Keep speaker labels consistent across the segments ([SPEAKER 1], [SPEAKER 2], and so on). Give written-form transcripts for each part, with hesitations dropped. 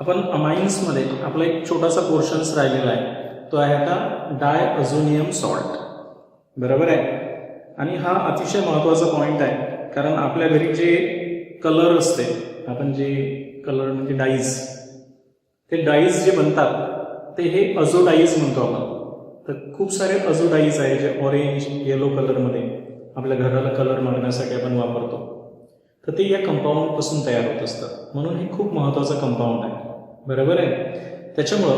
[SPEAKER 1] आपण अमाइन्समध्ये आपला एक छोटासा पोर्शन्स राहिलेला आहे, तो आहे आता डायअझोनियम सॉल्ट. बरोबर आहे. आणि हा अतिशय महत्त्वाचा पॉईंट आहे, कारण आपल्या घरी जे कलर असते, आपण जे कलर म्हणजे डाईज, ते डाईज जे बनतात ते हे अझोडाईज म्हणतो आपण. तर खूप सारे अझोडाईज आहे जे ऑरेंज येलो कलरमध्ये आपल्या घराला कलर मारण्यासाठी आपण वापरतो. तर ते या कंपाऊंडपासून तयार होत असतं, म्हणून हे खूप महत्त्वाचं कंपाऊंड आहे. बरोबर आहे. त्याच्यामुळं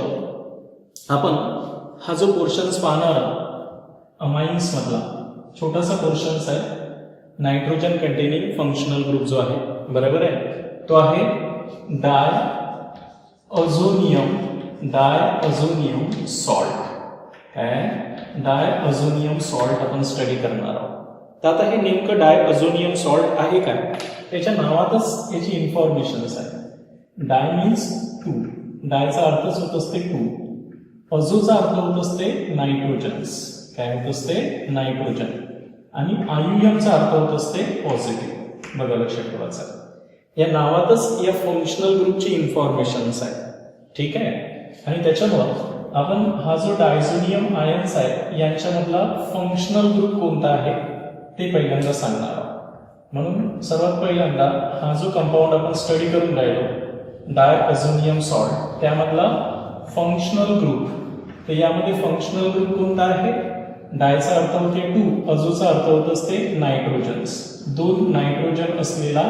[SPEAKER 1] आपण हा जो पोर्शन्स पाहणार अमाइन्समधला छोटासा पोर्शन्स आहे, नायट्रोजन कंटेनिंग फंक्शनल ग्रुप जो आहे, बरोबर आहे, तो आहे डायअझोनियम सॉल्ट. डायअझोनियम सॉल्ट आपण स्टडी करणार आहोत. तर आता हे नेमकं डायअझोनियम सॉल्ट आहे काय, त्याच्या नावातच याची इन्फॉर्मेशन्स आहे. डाय मीन्स टू, डायचा अर्थच होत असते टू, अझोचा अर्थ होत असते नायट्रोजन्स, काय होत असते नायट्रोजन, आणि आयुयमचा अर्थ होत असते पॉझिटिव्ह. बघा लक्षात ठेवायचं, या नावातच या फंक्शनल ग्रुपची इन्फॉर्मेशन्स आहे. ठीक आहे. आणि त्याच्यामुळं आपण हा जो डायझोनियम आयन्स आहे यांच्यामधला फंक्शनल ग्रुप कोणता आहे ते पहिल्यांदा सांगणार आहोत. म्हणून सर्वात पहिल्यांदा हा जो कंपाऊंड आपण स्टडी करून राहिलो डायअझोनियम सॉल्ट, त्यामधला फंक्शनल ग्रुप, तर यामध्ये फंक्शनल ग्रुप कोणता आहे, डायचा अर्थ होते टू, अझोचा अर्थ होत असते नायट्रोजन्स, दोन नायट्रोजन असलेला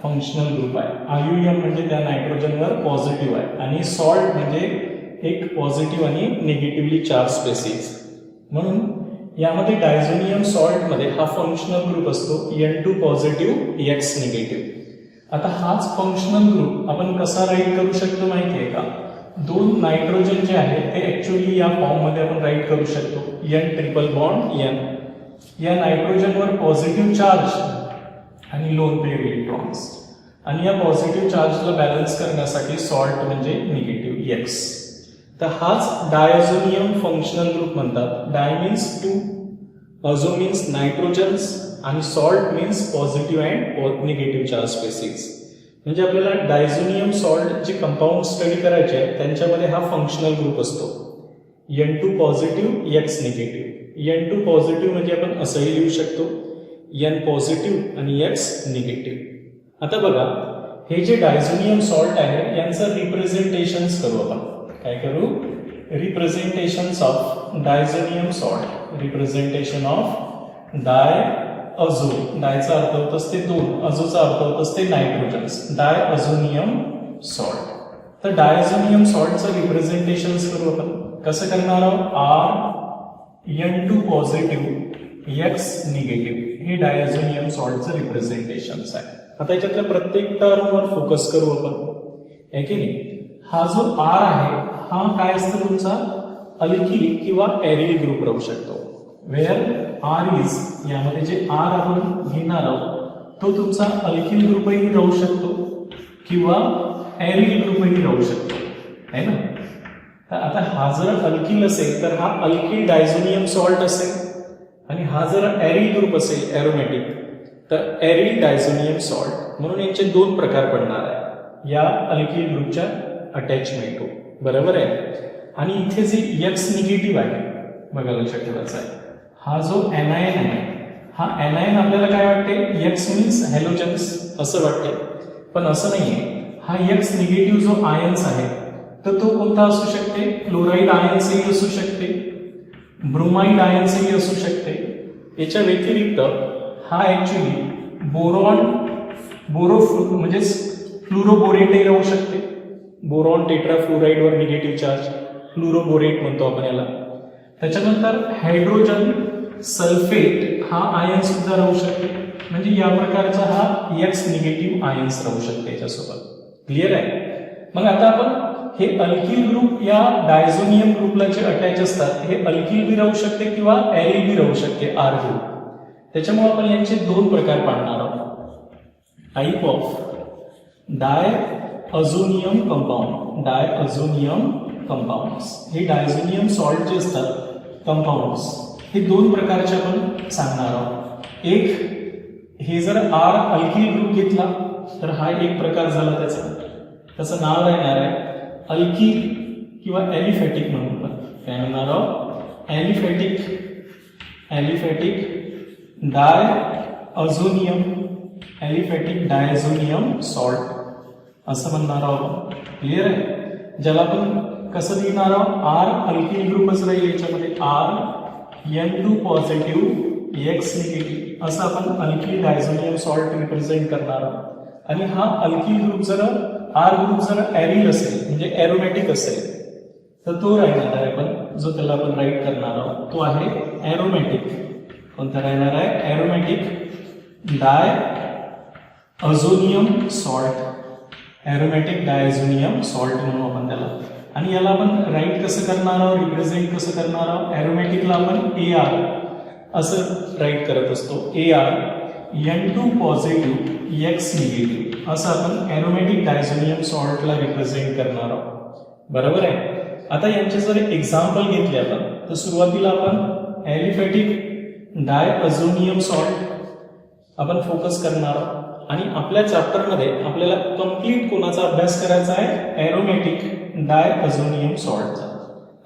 [SPEAKER 1] फंक्शनल ग्रुप आहे. आयुयम म्हणजे त्या नायट्रोजनवर पॉझिटिव्ह आहे, आणि सॉल्ट म्हणजे एक पॉझिटिव्ह आणि निगेटिव्हली चार्ज स्पेसिस. म्हणून यामध्ये डायझोनियम सॉल्टमध्ये हा फंक्शनल ग्रुप असतो N2 पॉझिटिव्ह X निगेटिव्ह. आता हाच फंक्शनल ग्रुप आपण कसा राईट करू शकतो माहिती आहे का, दोन नायट्रोजन जे आहे ते ऍक्च्युअली या फॉर्ममध्ये आपण राईट करू शकतो, N ट्रिपल बॉन्ड N. या नायट्रोजनवर पॉझिटिव्ह चार्ज आणि लोन पेअर इलेक्ट्रॉन्स, आणि या पॉझिटिव्ह चार्जला बॅलन्स करण्यासाठी सॉल्ट म्हणजे निगेटिव्ह X. तर हाच डायअझोनियम फंक्शनल ग्रुप म्हणतात. Di means two, azo means nitrogens, आणि salt means positive and negative charge species. म्हणजे आपल्याला डायझोनियम सॉल्ट जे कंपाऊंड स्टडी करायचे आहे त्यांच्यामध्ये हा फंक्शनल ग्रुप असतो N2 positive X negative. N2 positive म्हणजे आपण असंही लिहू शकतो N पॉझिटिव्ह आणि X निगेटिव्ह. आता बघा, हे जे डायझोनियम सॉल्ट आहे यांचं रिप्रेझेंटेशन्स करू आपण. काय करू, representations of diazonium salt. Representation of diazo, डायचा अर्थ होत असते दोन, अझोचा अर्थ होत असते नायट्रोजन्स, डायअझोनियम सॉल्ट. तर डायझोनियम सॉल्टचं रिप्रेझेंटेशन्स करू आपण. कसं करणार आहोत, N2 पॉझिटिव्ह X निगेटिव्ह, हे डायझोनियम सॉल्टचं रिप्रेझेंटेशन्स आहे. आता याच्यातल्या प्रत्येक टर्मवर फोकस करू आपण, आहे की नाही. हा जो R आहे हा काय असतो तुमचा, अल्किल किंवा एरिल ग्रुप राहू शकतो. वेअर R इज, यामध्ये जे R आपण घेणार आहोत तो तुमचा अल्किल ग्रुपही राहू शकतो किंवा एरिल ग्रुपही राहू शकतो, है ना. तर आता हा जर अल्किल असेल तर हा अल्किल डायझोनियम सॉल्ट असेल, आणि हा जर एरिल ग्रुप असेल एरोमॅटिक तर एरिल डायझोनियम सॉल्ट. म्हणून यांचे दोन प्रकार पडणार आहे या अल्किल ग्रुपच्या अटॅचमेंट. बरोबर आहे. आणि इथे जे X निगेटिव्ह आहे, बघा लक्षात ठेवायचं आहे, हा जो एनायन आहे, हा एनायन आपल्याला काय वाटते, X मीन्स हॅलोजन्स असं वाटते, पण असं नाहीये. हा X निगेटिव्ह जो आयन्स आहे तर तो कोणता असू शकते, क्लोराईड आयन्सही असू शकते, ब्रोमाइड आयन्सही असू शकते. याच्या व्यतिरिक्त हा ऍक्च्युली म्हणजे फ्लोरोबोरेटही राहू शकते. बोरॉन टेट्राफ्लोराईडवर निगेटिव्ह चार्ज, फ्लोरोबोरेट म्हणतो आपण याला. त्याच्यानंतर हायड्रोजन सल्फेट हा आयन सुद्धा राहू शकते. म्हणजे या प्रकारचा हा X निगेटिव्ह आयन्स राहू शकते याच्यासोबत. क्लिअर आहे. मग आता आपण हे अल्किल ग्रुप या डायझोनियम ग्रुपला जे अटॅच असतात हे अल्किल बी राहू शकते किंवा एरिल बी राहू शकते, R ग्रुप. त्याच्यामुळे आपण यांचे दोन प्रकार पाडणार आहोत. Type of diazonium compound, diazonium compounds. हे डायझोनियम सॉल्ट जे असतात कंपाऊंड्स हे दोन प्रकारचे आपण सांगणार आहोत. एक, हे जर R अल्किल ग्रुप घेतला तर हा एक प्रकार झाला, त्याचं नाव राहणार आहे अल्किल किंवा ॲलिफॅटिक म्हणून पण काय म्हणणार आहोत, ॲलिफॅटिक डायअझोनियम, ॲलिफॅटिक डायझोनियम सॉल्ट असं म्हणणार आहोत. क्लिअर आहे. ज्याला आपण कसं लिहिणार आहोत, आर अल्किल ग्रुपच राहील याच्यामध्ये, N2 पॉझिटिव्ह X निगेटिव्ह असं आपण अल्किल डायझोनियम सॉल्ट रिप्रेझेंट करणार आहोत. आणि हा अल्किल ग्रुप जर आर ग्रुप जर ॲरिल असेल म्हणजे ॲरोमॅटिक असेल तर तो राहणार आहे आपण जो त्याला आपण राईट करणार आहोत तो आहे ॲरोमॅटिक. कोणता राहणार आहे, aromatic diazonium salt, aromatic diazonium salt म्हणू आपण त्याला. आणि याला आपण राईट कसं करणार आहोत, रिप्रेझेंट कसं करणार आहोत, ॲरोमॅटिकला आपण AR असं राईट करत असतो, AR N2 positive X negative असं आपण ॲरोमॅटिक डायझोनियम सॉल्टला रिप्रेझेंट करणार आहोत. बरोबर आहे. आता यांचे जर एक्झाम्पल घेतले आपण तर सुरुवातीला आपण ॲलिफॅटिक डायअझोनियम सॉल्ट आपण फोकस करणार आहोत. आणि आपल्या चॅप्टरमध्ये आपल्याला कम्प्लीट कोणाचा अभ्यास करायचा आहे, ॲरोमॅटिक डायअझोनियम सॉल्टचा.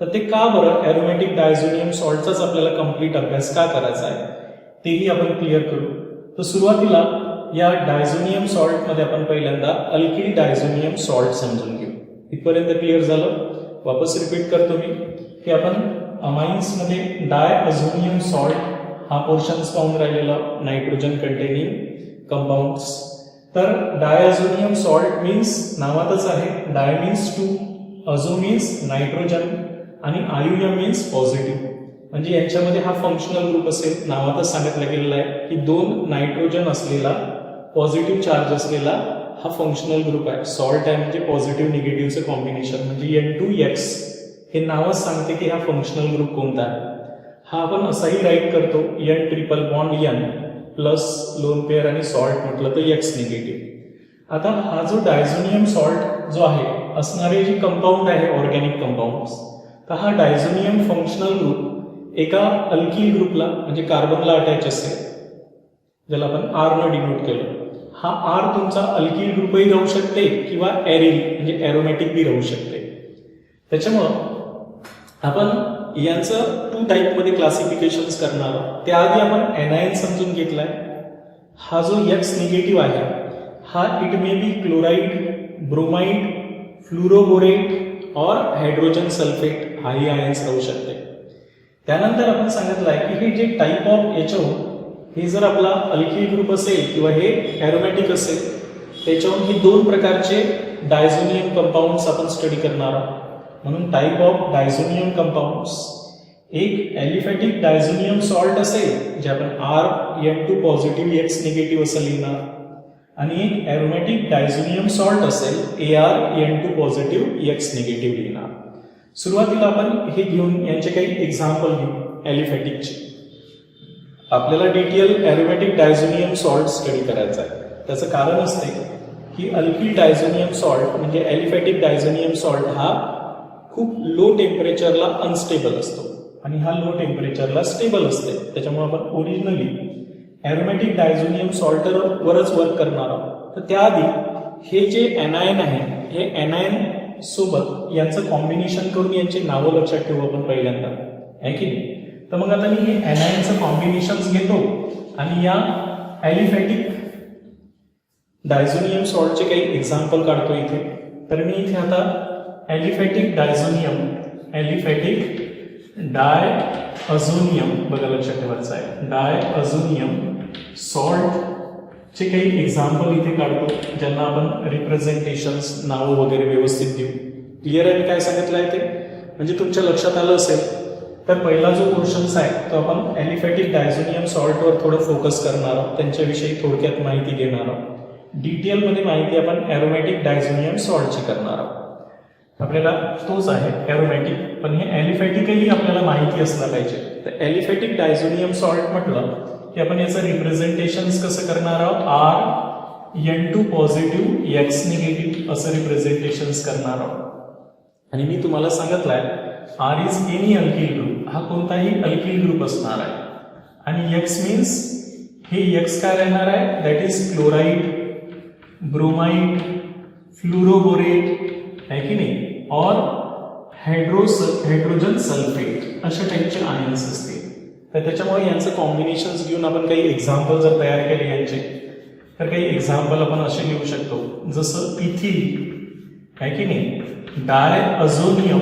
[SPEAKER 1] तर ते का बरं ॲरोमॅटिक डायझोनियम सॉल्टचाच आपल्याला कम्प्लीट अभ्यास का करायचा आहे तेही आपण क्लिअर करू. तर सुरुवातीला या डायझोनियम सॉल्टमध्ये आपण पहिल्यांदा अल्किल डायझोनियम सॉल्ट समजून घेऊ. इथपर्यंत क्लिअर झालं. वापस रिपीट करतो मी की आपण अमाइन्समध्ये डायअझोनियम सॉल्ट हा पोर्शन्स पाहून राहिलेला नायट्रोजन कंटेनिंग कंपाऊंड्स. तर डायअझोनियम सॉल्ट मीन्स नावातच आहे, डाय मीन्स 2, अझो मीन्स नायट्रोजन आणि आयुयम मीन्स पॉझिटिव्ह. म्हणजे यांच्यामध्ये हा फंक्शनल ग्रुप असेल, नावातच सांगितलं गेलेलं आहे की 2 नायट्रोजन असलेला पॉझिटिव्ह चार्ज असलेला हा फंक्शनल ग्रुप आहे. सॉल्ट आहे म्हणजे पॉझिटिव्ह निगेटिव्हचं कॉम्बिनेशन म्हणजे N2X हे नावच सांगते की हा फंक्शनल ग्रुप कोणता आहे. हा आपण असाही राईट करतो N triple bond N plus lone pair आणि सॉल्ट म्हटलं तर X निगेटिव्ह. आता हा जो डायझोनियम सॉल्ट जो आहे असणारे जी कंपाऊंड आहे ऑर्गॅनिक कंपाऊंड, तर हा डायझोनियम फंक्शनल ग्रुप एका अल्किल ग्रुपला म्हणजे कार्बनला अटॅच असेल, ज्याला आपण R न डिनोट केलं. हा R तुमचा अल्किल ग्रुपही राहू शकते किंवा ॲरिल म्हणजे ॲरोमॅटिक बी राहू शकते. त्याच्यामुळं आपण यांचं 2 टाईपमध्ये क्लासिफिकेशन्स करणार आहोत. त्याआधी आपण एनायन समजून घेतलाय. हा जो X निगेटिव्ह आहे हा it may be chloride, bromide, fluoroborate और हायड्रोजन सल्फेट हाही आयन्स राहू शकते. त्यानंतर आपण सांगितलंय की हे जे टाईप ऑफ HO हे जर आपला अल्किल ग्रुप असेल किंवा हे ॲरोमॅटिक असेल त्याच्याहून हे 2 प्रकारचे डायझोनियम कंपाऊंड्स आपण स्टडी करणार आहोत. म्हणून टाईप ऑफ डायझोनियम कंपाऊंड्स, एक ॲलिफॅटिक डायझोनियम सॉल्ट असेल जे आपण N2 पॉझिटिव्ह X निगेटिव्ह असं लिहिणार, आणि एक ॲरोमॅटिक डायझोनियम सॉल्ट असेल N2 पॉझिटिव्ह X निगेटिव्ह लिहिणार. सुरुवातीला आपण हे घेऊन यांचे काही एक्झाम्पल घेऊ ॲलिफॅटिकचे. आपल्याला detail aromatic diazonium salt study करायचा आहे. त्याचं कारण असते की अल्किल डायझोनियम सॉल्ट म्हणजे ॲलिफॅटिक डायझोनियम सॉल्ट हा खूप लो टेम्परेचरला अनस्टेबल असतो आणि हा लो टेम्परेचरला स्टेबल असते. त्याच्यामुळे आपण ओरिजिनली ॲरोमॅटिक डायझोनियम सॉल्टवरच वर्क करणार आहोत. तर त्याआधी हे जे एनायन आहे हे एनायन सोबत यांचं कॉम्बिनेशन करून यांचे नावं लक्षात ठेवू आपण पहिल्यांदा, आहे की नाही. तर मग आता मी हे एनायनचं कॉम्बिनेशन्स घेतो आणि या ॲलिफॅटिक डायझोनियम सॉल्टचे काही एक्झाम्पल काढतो इथे. तर मी इथे आता ॲलिफॅटिक डायअझोनियम बघा लक्षात ठेवायचं आहे, डायअझोनियम सॉल्टचे काही एक्झाम्पल इथे काढतो ज्यांना आपण रिप्रेझेंटेशन्स नावं वगैरे व्यवस्थित देऊ. क्लिअर आहे मी काय सांगितलं आहे ते, म्हणजे तुमच्या लक्षात आलं असेल. तर पहिला जो पोर्शन्स आहे तो आपण ॲलिफॅटिक डायझोनियम सॉल्टवर थोडं फोकस करणार आहोत, त्यांच्याविषयी थोडक्यात माहिती घेणार आहोत. डिटेलमध्ये माहिती आपण ॲरोमॅटिक डायझोनियम सॉल्टची करणार आहोत. आपल्याला तोच आहे ॲरोमॅटिक, पण हे ॲलिफॅटिकही आपल्याला माहिती असलं पाहिजे. तर ॲलिफॅटिक डायझोनियम सॉल्ट म्हटलं की आपण याचं रिप्रेझेंटेशन्स कसं करणार आहोत, N2 पॉझिटिव्ह X निगेटिव्ह असं रिप्रेझेंटेशन्स करणार आहोत. आणि मी तुम्हाला सांगितलंय R is any alkyl group, हा कोणताही अल्किल ग्रुप असणार आहे. आणि X मीन्स हे X काय राहणार आहे, दॅट इज क्लोराइड, ब्रोमाइड, फ्लुरोबोरेट, आहे की नाही, और हायड्रोजन सल्फेट अशा टाईपचे आयन्स असतील. तर त्याच्यामुळे यांचं कॉम्बिनेशन्स घेऊन आपण काही एक्झाम्पल जर तयार केले यांचे, तर काही एक्झाम्पल आपण असे लिहू शकतो, जसं इथिल आहे की नाही, डायअझोनियम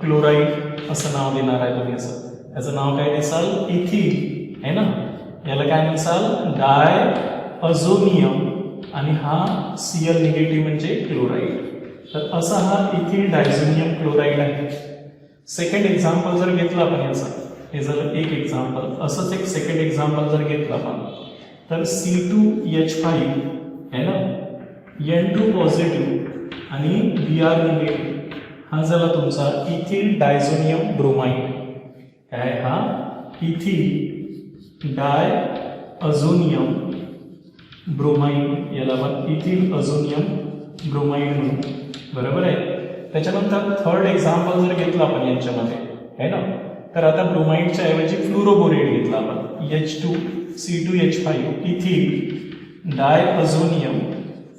[SPEAKER 1] क्लोराईड असं नाव देणार आहे तुम्ही. असं याचं नाव काय देसाल, इथिल आहे ना, याला काय म्हणसाल, डायअझोनियम, आणि हा Cl निगेटिव्ह म्हणजे क्लोराईड. तर असा हा इथिल डायझोनियम क्लोराईड आहे. सेकंड एक्झाम्पल जर घेतलं आपण याचा, हे झालं एक एक्झाम्पल. असंच एक सेकंड एक्झाम्पल जर घेतलं आपण, तर C2H5 आहे ना, N2 पॉझिटिव्ह आणि Br निगेटिव्ह, हा झाला तुमचा इथिल डायझोनियम ब्रोमाइड. काय हा इथिल डायअझोनियम ब्रोमाइड, याला आपण इथिल अझोनियम ब्रोमाइड म्हणू, बरोबर आहे. त्याच्यानंतर थर्ड एक्झाम्पल जर घेतलं आपण यांच्यामध्ये आहे ना, तर आता ब्रोमाइडच्या ऐवजी फ्लोरोबोरेट घेतला आपण, H2C2H5 इथिल डायअझोनियम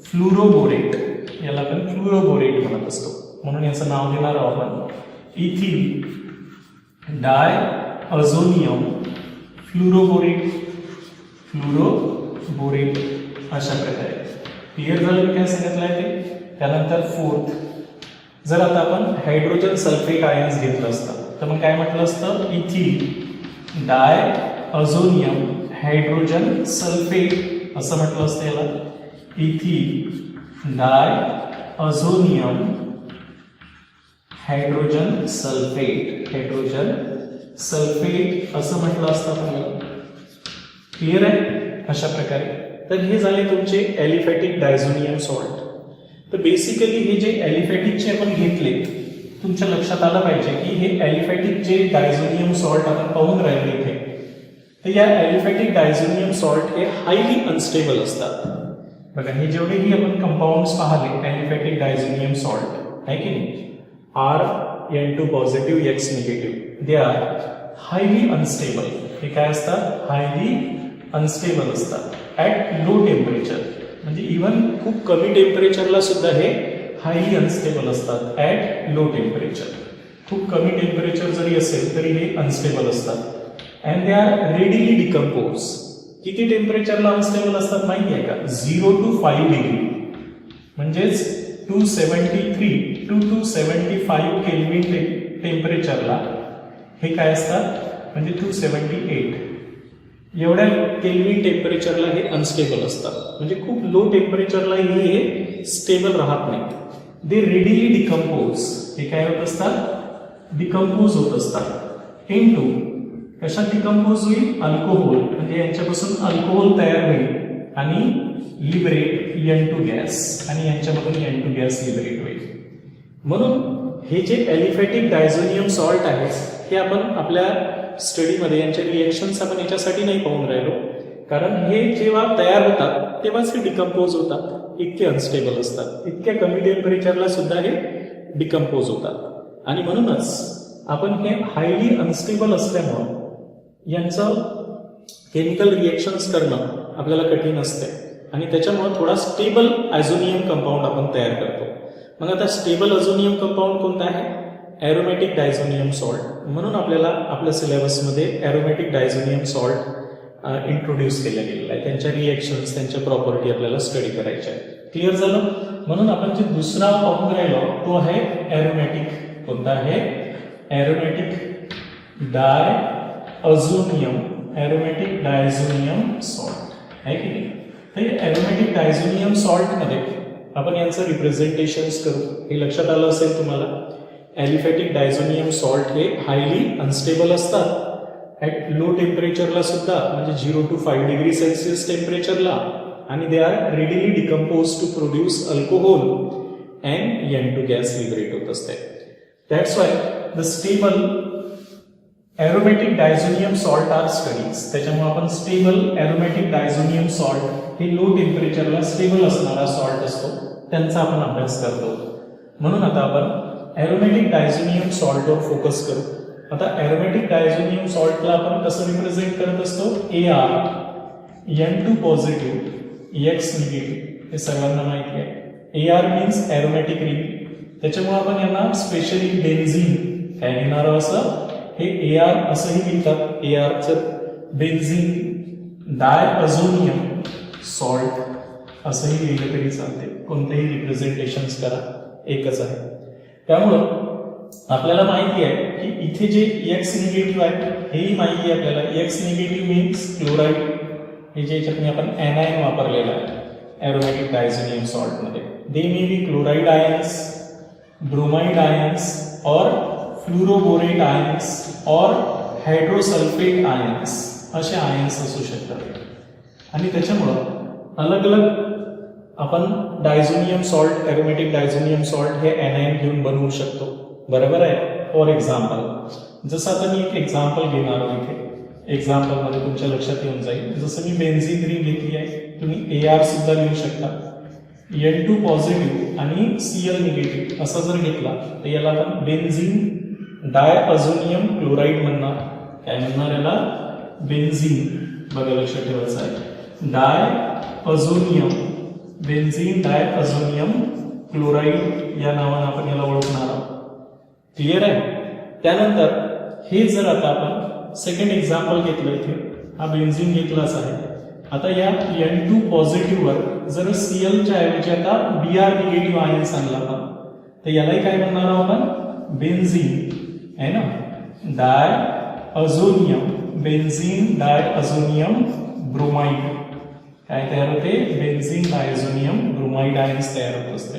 [SPEAKER 1] फ्लोरोबोरेट, याला आपण फ्लोरोबोरेट म्हणत असतो. म्हणून याचं नाव देणार आहोत आपण इथिल डायअझोनियम फ्लोरोबोरेट, फ्लोरोबोरेट अशा प्रकारे. क्लिअर झालं काय सांगितलं आहे ते. त्यानंतर फोर्थ, जर आता आपण हायड्रोजन सल्फेट आयन्स घेतलं असतं, तर मग काय म्हटलं असतं, इथिल डायअझोनियम हायड्रोजन सल्फेट असं म्हटलं असतं याला. Ethyl diazonium hydrogen sulphate, hydrogen sulphate असं म्हटलं असतं आपल्याला. क्लिअर आहे अशा प्रकारे. तर हे झाले तुमचे ॲलिफॅटिक डायझोनियम सॉल्ट. तर बेसिकली हे जे ॲलिफॅटिकचे आपण घेतले, तुमच्या लक्षात आलं पाहिजे की हे ॲलिफॅटिक जे डायझोनियम सॉल्ट आपण पाहून राहिले इथे, तर या ॲलिफॅटिक डायझोनियम सॉल्ट हे हायली अनस्टेबल असतात. बघा हे जेवढेही आपण कंपाऊंड्स पाहिले ॲलिफॅटिक डायझोनियम सॉल्ट आहे की नाही, Rn2 positive X negative, they are highly unstable. हे काय असतात, हायली अनस्टेबल असतात ॲट लो टेम्परेचर. म्हणजे इव्हन खूप कमी टेम्परेचरला सुद्धा हे हायली अनस्टेबल असतात ॲट लो टेम्परेचर. खूप कमी टेम्परेचर जरी असेल तरी हे अनस्टेबल असतात. And they are readily decompose. किती टेम्परेचरला अनस्टेबल असतात माहिती आहे का, 0 to 5 डिग्री, म्हणजेच 273 to 275 केल्विन टेम्परेचरला हे काय असतात, म्हणजे 278 एवढ्या केल्विन टेम्परेचरला हे अनस्टेबल असतात. म्हणजे खूप लो टेम्परेचरलाही हे स्टेबल राहत नाहीत. दे रेडिली डिकम्पोज. हे काय होत असतात, डिकम्पोज होत असतात. इनटू कशात डिकम्पोज होईल, अल्कोहोल, म्हणजे यांच्यापासून अल्कोहोल तयार होईल आणि लिबरेट N2 गॅस, आणि यांच्यामधून N2 गॅस लिबरेट होईल. म्हणून हे जे ॲलिफॅटिक डायझोनियम सॉल्ट आहे, हे आपण आपल्या स्टडीमध्ये यांच्या रिएक्शन्स आपण याच्यासाठी नाही पाहून राहिलो, कारण हे जेव्हा तयार होतात तेव्हाच हे डिकम्पोज होतात. इतके अनस्टेबल असतात, इतक्या कमी टेम्परेचरला सुद्धा हे डिकम्पोज होतात. आणि म्हणूनच आपण हे हायली अनस्टेबल असल्यामुळं यांचं केमिकल रिएक्शन्स करणं आपल्याला कठीण असते, आणि त्याच्यामुळे थोडा स्टेबल ॲझोनियम कंपाऊंड आपण तयार करतो. मग आता स्टेबल अझोनियम कंपाऊंड कोणता आहे, ॲरोमॅटिक डायझोनियम सॉल्ट. म्हणून आपल्याला आपल्या सिलेबसमध्ये ॲरोमॅटिक डायझोनियम सॉल्ट इंट्रोड्यूस केल्या गेलेला आहे. त्यांच्या रिएक्शन्स, त्यांच्या प्रॉपर्टी आपल्याला स्टडी करायच्या आहेत. क्लिअर झालं. म्हणून आपण जे दुसरा पाहून राहिलो तो आहे ॲरोमॅटिक. कोणता आहे, ॲरोमॅटिक डायअझोनियम, ॲरोमॅटिक डायझोनियम सॉल्ट आहे की नाही. तर ॲरोमॅटिक डायझोनियम सॉल्टमध्ये आपण यांचं रिप्रेझेंटेशन्स करू. हे लक्षात आलं असेल तुम्हाला. ॲलिफॅटिक डायझोनियम सॉल्ट हे हायली अनस्टेबल असतात ॲट लो टेम्परेचरला सुद्धा, म्हणजे 0 to 5 डिग्री सेल्सिअस टेम्परेचरला, आणि they are readily decompose to produce alcohol and N2 gas liberate होत असते. That's why the stable aromatic diazonium salt are studies. त्याच्यामुळे आपण स्टेबल ॲरोमॅटिक डायझोनियम सॉल्ट हे लो टेम्परेचरला स्टेबल असणारा सॉल्ट असतो, त्यांचा आपण अभ्यास करतो. म्हणून आता आपण ॲरोमॅटिक डायझोनियम सॉल्टवर फोकस करू. आता ॲरोमॅटिक डायझोनियम सॉल्टला आपण कसं रिप्रेझेंट करत असतो, AR N2 positive X negative, हे सर्वांना माहिती आहे. AR मीन्स ॲरोमॅटिक रिंग, त्याच्यामुळे आपण यांना स्पेशली बेन्झीन काय घेणार आहोत, असं हे AR असंही लिहितात. ARचं बेन्झीन डायअझोनियम सॉल्ट असंही लिहिलं तरी चालते. कोणतेही रिप्रेझेंटेशन्स करा, एकच आहे. त्यामुळं आपल्याला माहिती आहे की इथे जे X निगेटिव्ह आहे हेही माहिती आहे आपल्याला. X निगेटिव्ह मीन्स क्लोराईड, हे जे याच्यात आपण anion वापरलेला आहे ॲरोमॅटिक डायझोनियम सॉल्टमध्ये. They may be chloride ions, bromide ions और फ्लुरोबोरेट आयन्स और हायड्रोसल्फेट आयन्स असे आयन्स असू शकतात. आणि त्याच्यामुळं अलग अलग आपण diazonium salt, aromatic diazonium salt हे anion घेऊन बनवू शकतो. बरोबर आहे. फॉर एक्झाम्पल, जसं आता मी एक एक्झाम्पल घेणार आहे इथे. एक्झाम्पलमध्ये तुमच्या लक्षात येऊन जाईल. जसं मी बेन्झीन रिंग घेतली आहे, तुम्ही AR सुद्धा लिहू शकता. N2 पॉझिटिव्ह आणि Cl निगेटिव्ह असा जर घेतला तर याला आपण बेन्झीन डायअझोनियम क्लोराईड म्हणणार. काय म्हणणार याला? बेन्झीन. बघा लक्षात ठेवायचं आहे. डायअझोनियम, बेन्झीन डायअझोनियम क्लोराईड या नावानं आपण याला ओळखणार आहोत. क्लिअर आहे. त्यानंतर हे जर आता आपण सेकंड एक्झाम्पल घेतलं, इथे हा बेन्झीन घेतलाच आहे. आता या N2 पॉझिटिव्हवर जर Clच्या ऐवजी आता Br निगेटिव्ह आयन्स आणला आपण तर यालाही काय म्हणणार आहोत आपण? बेन्झीन आहे ना. डायअझोनियम, बेन्झीन डायअझोनियम ब्रोमाइड काय तयार होते? बेन्झीन डायझोनियम ब्रोमाइड आयन्स तयार होत असते.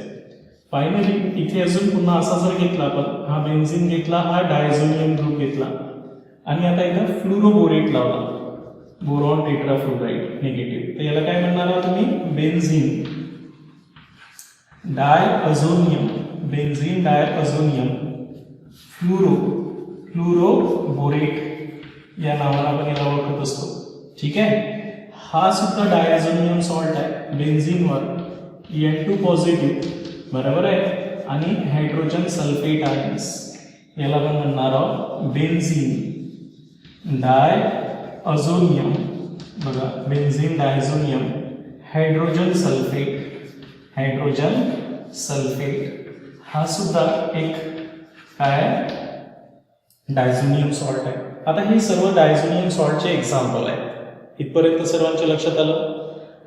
[SPEAKER 1] फायनली इथे अजून पुन्हा असा जर घेतला आपण, हा बेन्झीन घेतला, हा डायझोनियम ग्रुप घेतला आणि आता इथं फ्लुरोबोरेट लावला, बोरॉन टेट्राफ्लोराईड निगेटिव्ह, तर याला काय म्हणणार आहात तुम्ही? बेन्झीन डायअझोनियम, बेन्झीन डायअझोनियम फ्लुरोबोरेट या नावाला आपण याला ओळखत असतो. ठीक आहे. हा सुद्धा डायअझोनियम सॉल्ट आहे. बेन्झीनवर N2 पॉझिटिव्ह, बरोबर आहे, आणि हायड्रोजन सल्फेट आयन्स याला आपण म्हणणार आहोत बेन्झीन डायअझोनियम. बघा benzene diazonium hydrogen sulphate, hydrogen sulphate हा सुद्धा एक काय डायझोनियम सॉल्ट आहे. आता हे सर्व डायझोनियम सॉल्टचे एक्झाम्पल आहे. इथपर्यंत सर्वांच्या लक्षात आलं.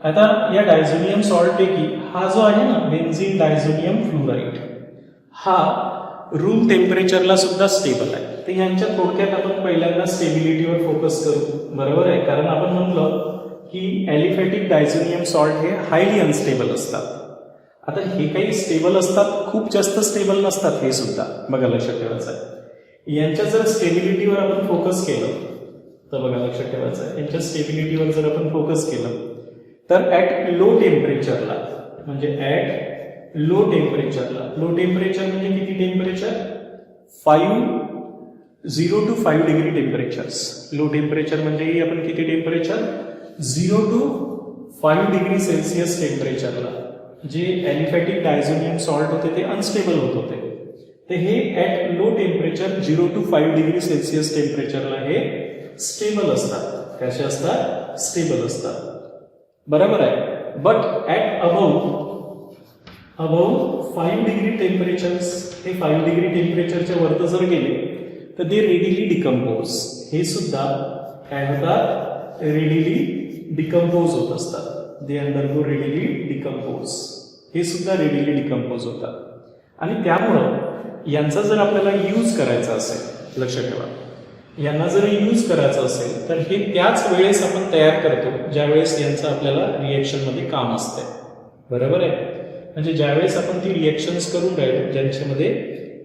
[SPEAKER 1] आता या डायझोनियम सॉल्ट पैकी हा जो आहे ना बेन्झीन डायझोनियम फ्लोराईड, हा रूम टेम्परेचरला सुद्धा स्टेबल आहे. तर यांच्या थोडक्यात आपण पहिल्यांदा स्टेबिलिटीवर फोकस करू. बरोबर आहे. कारण आपण म्हणलं की ॲलिफॅटिक डायझोनियम सॉल्ट हे हायली अनस्टेबल असतात. आता हे काही स्टेबल असतात, खूप जास्त स्टेबल नसतात हे सुद्धा. बघा लक्षात ठेवायचं आहे. यांच्या जर स्टेबिलिटीवर आपण फोकस केलं तर बघा लक्षात ठेवायचं आहे, यांच्या स्टेबिलिटीवर जर आपण फोकस केलं तर ॲट लो टेम्परेचरला, म्हणजे ॲट लो टेम्परेचरला, लो टेम्परेचर म्हणजे किती temperature? 0 to 5 degree temperatures. Low temperature म्हणजे आपण किती टेम्परेचर? 0 to 5 डिग्री सेल्सिअस टेम्परेचरला जे ॲलिफॅटिक डायझोनियम सॉल्ट होते ते अनस्टेबल होत होते. तर हे at low temperature 0 to 5 degree Celsius टेम्परेचरला हे स्टेबल असतात. कसे असतात? स्टेबल असतात. बरोबर आहे. But at above 5 degree temperatures, हे 5 डिग्री टेम्परेचरच्या वरती जर गेले तर दे रेडिली डिकम्पोज. हे सुद्धा काय होतात? रेडिली डिकम्पोज होत असतात. They undergo readily decompose. हे सुद्धा रेडिली डिकम्पोज होतात. आणि त्यामुळं यांचा जर आपल्याला यूज करायचा असेल, लक्षात ठेवा, यांना जर यूज करायचं असेल तर हे त्याच वेळेस आपण तयार करतो ज्यावेळेस यांचं आपल्याला रिएक्शनमध्ये काम असते. बरोबर आहे. म्हणजे ज्यावेळेस आपण ती रिएक्शन्स करून राहिलो ज्यांच्यामध्ये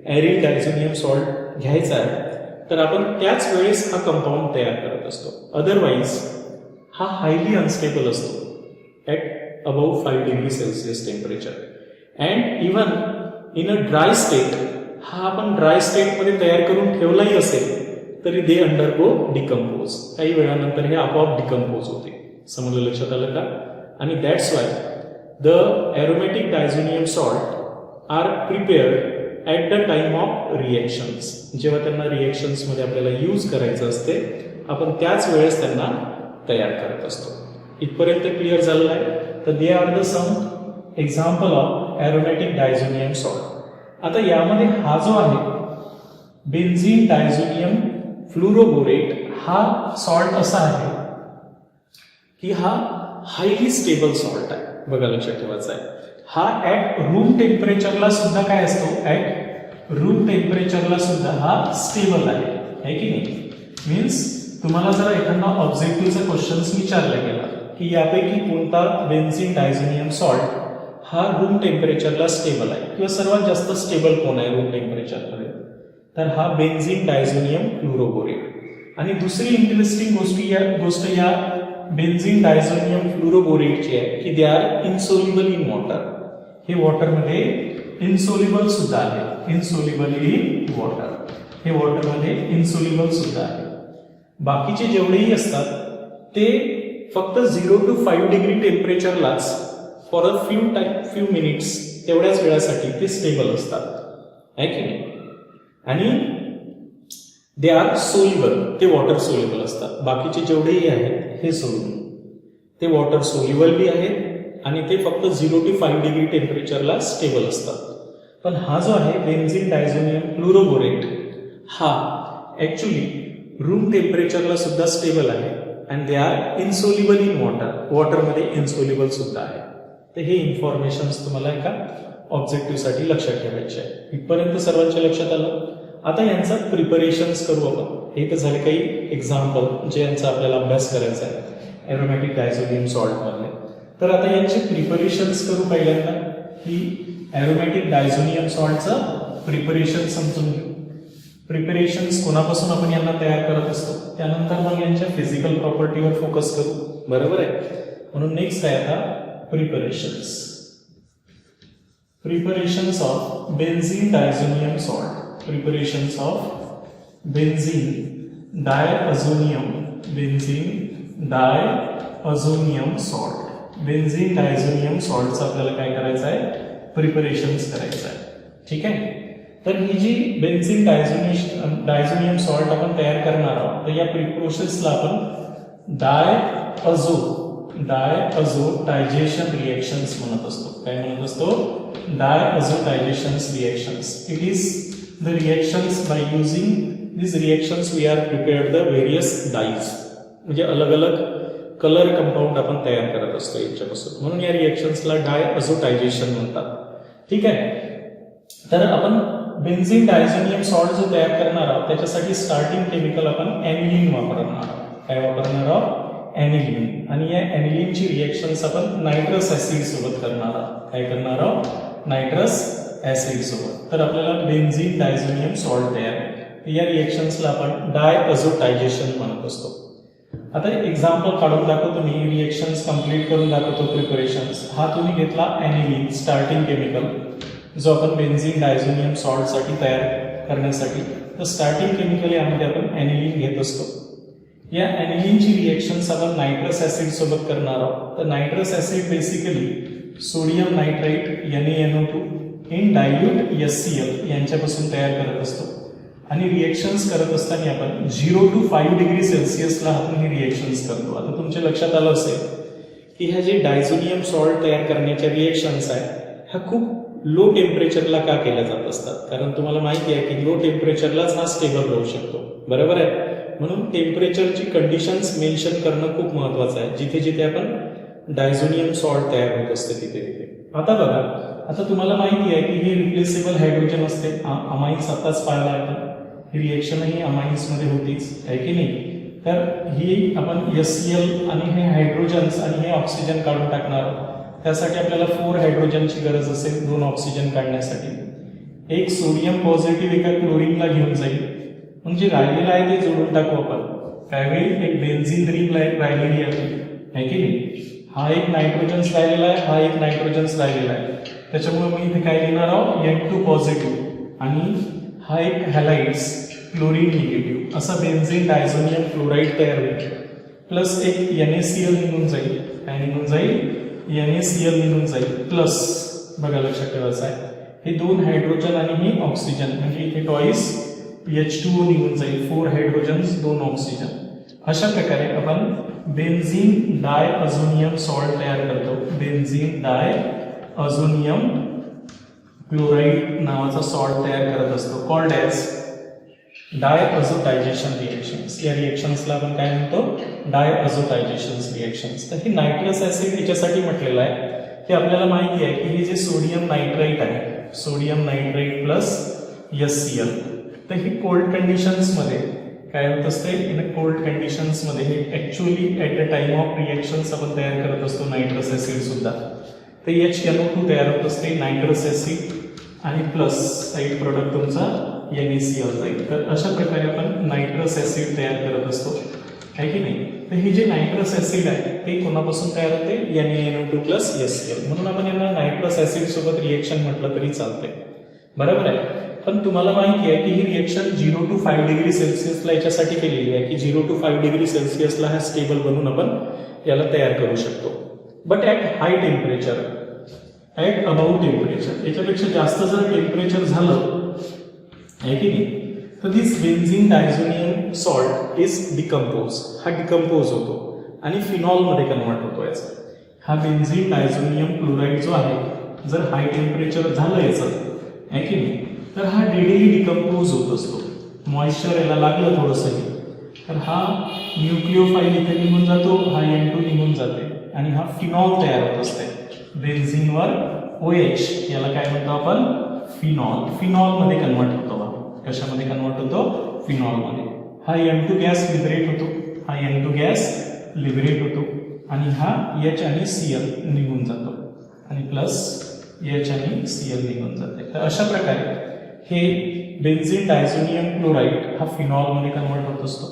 [SPEAKER 1] ॲरिल डायझोनियम सॉल्ट घ्यायचा आहे तर आपण त्याच वेळेस हा कंपाऊंड तयार करत असतो. अदरवाईज हा हायली अनस्टेबल असतो at above 5 degree Celsius temperature. And even in a dry state, हा आपण ड्राय स्टेटमध्ये तयार करून ठेवलाही असेल तरी दे अंडरगो डिकम्पोज. काही वेळानंतर हे आपोआप डिकम्पोज होते. समजलं? लक्षात आलं का? आणि that's why the aromatic diazonium salt are prepared at the time of reactions. जेव्हा त्यांना रिएक्शन्समध्ये आपल्याला यूज करायचं असते आपण त्याच वेळेस त्यांना तयार करत असतो. इथपर्यंत क्लिअर झालेलं आहे. तर they are the some example of aromatic diazonium salt. आता यामध्ये हा जो आहे बेन्झीन डायझोनियम फ्लोरोबोरेट हा सॉल्ट असा आहे की हा हायली स्टेबल सॉल्ट आहे. बघा लक्षात ठेवायचा आहे, हा ऍट रूम टेम्परेचरला सुद्धा काय असतो, ऍट रूम टेम्परेचरला सुद्धा हा स्टेबल आहे की नाही. मीन्स तुम्हाला जर एखादा ऑब्जेक्टिव्हचा क्वेश्चन विचारला गेला की यापैकी कोणता बेन्झीन डायझोनियम सॉल्ट हा रूम टेम्परेचरला स्टेबल आहे किंवा सर्वात जास्त स्टेबल कोण आहे रूम टेम्परेचरमध्ये, तर हा बेन्झीन डायझोनियम फ्लोरोबोरेट. आणि दुसरी इंटरेस्टिंग गोष्ट या बेन्झीन डायझोनियम फ्लोरोबोरेटची आहे की दे आर इनसोल्युबल इन वॉटर. हे वॉटरमध्ये इनसोल्युबल सुद्धा आहे, इनसोल्युबल इन वॉटर, हे वॉटरमध्ये इनसोल्युबल सुद्धा आहे. बाकीचे जेवढेही असतात ते फक्त 0 to 5 डिग्री टेम्परेचरलाच फॉर अ फ्यू मिनिट्स तेवढ्याच वेळासाठी ते स्टेबल असतात, आहे की नाही. आणि दे आर सोल्युबल, ते वॉटर सोल्युबल असतात. बाकीचे जेवढेही आहेत हे सोडून ते वॉटर सोल्युबल बी आहेत आणि ते फक्त 0 to 5 डिग्री टेम्परेचरला स्टेबल असतात. पण हा जो आहे बेन्झीन डायझोनियम फ्लोरोबोरेट हा ऍक्च्युली रूम टेम्परेचरला सुद्धा स्टेबल आहे and they are insoluble in water, वॉटरमध्ये इनसोल्युबल सुद्धा आहे. तर हे इन्फॉर्मेशन तुम्हाला एका ऑब्जेक्टिव्हसाठी लक्षात ठेवायचे आहे. इथपर्यंत सर्वांच्या लक्षात आलं. आता यांचा प्रिपरेशन्स करू आपण. हे तर झाले काही एक्झाम्पल जे यांचा आपल्याला अभ्यास करायचा आहे ॲरोमॅटिक डायझोनियम सॉल्ट मधले. तर आता यांचे प्रिपरेशन्स करू. पहिल्यांदा ही ॲरोमॅटिक डायझोनियम सॉल्टचं प्रिपरेशन समजून घेऊ. प्रिपरेशन्स कोणापासून आपण यांना तयार करत असतो, त्यानंतर मग यांच्या फिजिकल प्रॉपर्टीवर फोकस करू, बरोबर आहे. म्हणून नेक्स्ट आहे आता preparations. Preparations of benzene diazonium salt. Preparations of benzene diazonium, benzene diazonium salt. Benzene diazonium सॉल्टचं आपल्याला काय करायचं आहे, प्रिपरेशन्स करायचं आहे. ठीक आहे. तर ही जी बेन्झीन डायझोनियम सॉल्ट आपण तयार करणार आहोत, तर या प्रोसेसला आपण डायअझोटायझेशन रिएक्शन्स म्हणत असतो. काय म्हणत असतो, diazotisation reactions. It is the reactions by using this reactions we are prepared the various dyes. म्हणजे अलग अलग कलर कंपाऊंड आपण तयार करत असतो याच्यापासून, म्हणून या रिएक्शन्सला डायअझोटायझेशन म्हणतात. ठीक आहे. तर आपण बेन्झीन डायझोनियम सॉल्ट जो तयार करणार आहोत त्याच्यासाठी स्टार्टिंग केमिकल आपण ॲनिलीन वापरणार आहोत. काय वापरणार आहोत, ॲनिलीन. आणि या ॲनिलीनची रिएक्शन्स आपण नायट्रस ऍसिड सोबत करणार आहोत. काय करणार आहोत, नायट्रस ऍसिड सोबत. तर आपल्याला बेन्झीन डायझोनियम सॉल्ट तयार आहे. या रिएक्शन्सला आपण डायअझोटायझेशन म्हणत असतो. आता एक्झाम्पल काढून दाखवतो मी, रिएक्शन्स कम्प्लीट करून दाखवतो प्रिपरेशन्स. हा तुम्ही घेतला ॲनिलीन स्टार्टिंग केमिकल जो आपण बेन्झीन डायझोनियम सॉल्टसाठी तयार करण्यासाठी, तर स्टार्टिंग केमिकल यामध्ये आपण ॲनिलीन घेत असतो. या ॲनिलीनची रिएक्शन्स आपण नायट्रस ऍसिड सोबत करणार आहोत. तर nitrous acid basically sodium nitrite NaNO2 in dilute HCl यांच्यापासून तयार करत असतो. आणि रिएक्शन्स करत असताना आपण 0 to 5 डिग्री सेल्सिअसला आपण ही रिएक्शन्स करतो. आता तुमच्या लक्षात आलं असेल की ह्या जे डायझोनियम सॉल्ट तयार करण्याच्या रिएक्शन्स आहेत ह्या खूप लो टेम्परेचरला का केल्या जात असतात, कारण तुम्हाला माहिती आहे की लो टेम्परेचरलाच हा स्टेबल राहू शकतो, बरोबर आहे. म्हणून टेम्परेचरची कंडिशन्स मेन्शन करणं खूप महत्वाचं आहे जिथे जिथे आपण डायझोनियम सॉल्ट तयार होत असते तिथे तिथे. आता बघा, आता तुम्हाला माहिती आहे की हे रिप्लेसेबल हायड्रोजन असते. अमाइन्स आताच पाहिला आपण, ही रिएक्शनही अमाइन्समध्ये होतीच, आहे की नाही. तर ही आपण HCl आणि हे हायड्रोजन्स आणि हे ऑक्सिजन काढून टाकणार आहोत. त्यासाठी आपल्याला 4 हायड्रोजनची गरज असेल 2 ऑक्सिजन काढण्यासाठी. एक सोडियम पॉझिटिव्ह एका क्लोरीनला घेऊन जाईल, म्हणजे राहिलेलं आहे ते जोडून टाकू आपण. काय होईल, एक बेन्झीन रिंग राहिलेली आहे की नाही. हा एक नायट्रोजन्स राहिलेला आहे, हा एक नायट्रोजन्स राहिलेला आहे. त्याच्यामुळे मी इथे काय लिहिणार आहोत, N2 पॉझिटिव्ह आणि हा एक हॅलाइड्स क्लोरीन निगेटिव्ह असा बेन्झीन डायझोनियम क्लोराईड तयार होईल. प्लस एक NaCl निघून जाईल. काय निघून जाईल, NaCl निघून जाईल. प्लस बघा लक्षात ठेवायचं आहे, हे 2 हायड्रोजन आणि ही ऑक्सिजन, म्हणजे इथे टॉईस H2O निघून जाईल. 4 हायड्रोजन्स 2 ऑक्सिजन. अशा प्रकारे आपण बेन्झीन डायअझोनियम सॉल्ट तयार करतो. बेन्झीन डायअझोनियम क्लोराईड नावाचा सॉल्ट तयार करत असतो, कॉल्ड ॲज डायअझोटायझेशन रिएक्शन्स. या रिएक्शन्सला आपण काय म्हणतो, डायअझोटायझेशन रिएक्शन्स. तर हे नायट्रस ऍसिड याच्यासाठी म्हटलेलं आहे की आपल्याला माहिती आहे की हे जे सोडियम नायट्राईट आहे, सोडियम नायट्राईट प्लस HCl, तर ही कोल्ड कंडिशन्समध्ये काय होत असते, इन कोल्ड कंडिशन्समध्ये हे actually at the time of reactions आपण तयार करत असतो नायट्रस ऍसिड सुद्धा. तर HNO2 तयार होत असते, नायट्रस ऍसिड आणि प्लस साईड प्रोडक्ट तुमचा NaCl जाईल. तर अशा प्रकारे आपण नायट्रस ऍसिड तयार करत असतो, आहे की नाही. तर हे जे नायट्रस ऍसिड आहे ते कोणापासून तयार होते, NaNO2 प्लस HCl. म्हणून आपण यांना नायट्रस ऍसिड सोबत रिएक्शन म्हटलं तरी चालते, बरोबर आहे. पण तुम्हाला माहिती आहे की ही रिएक्शन 0 to 5 डिग्री सेल्सिअसला याच्यासाठी केलेली आहे की 0 to 5 डिग्री सेल्सिअसला हा स्टेबल बनवून आपण याला तयार करू शकतो. But at high temperature, at about temperature, याच्यापेक्षा जास्त जर टेम्परेचर झालं आहे की नाही, तर this benzene diazonium salt is decompose. हा डिकम्पोज होतो आणि फिनॉलमध्ये कन्वर्ट होतो याचा. हा बेन्झीन डायझोनियम क्लोराईड जो आहे, जर हाय टेम्परेचर झालं याचं, आहे की नाही, तर हा रेडिली डिकम्पोज होत असतो. मॉइश्चर याला लागलं थोडंसं तर हा न्यूक्लिओफाईल इथे निघून जातो, हा N2 निघून जाते आणि हा फिनॉल तयार होत असते. बेन्झीनवर OH, याला काय म्हणतो आपण, फिनॉल. फिनॉलमध्ये कन्वर्ट होतो. हा कशामध्ये कन्वर्ट होतो, फिनॉलमध्ये. हा N2 गॅस लिबरेट होतो, हा N2 गॅस लिबरेट होतो आणि हा H आणि Cl निघून जातो आणि प्लस H आणि Cl निघून जाते. तर अशा प्रकारे हे बेन्झीन डायझोनियम क्लोराईड हा फिनॉलमध्ये कन्वर्ट होत असतो.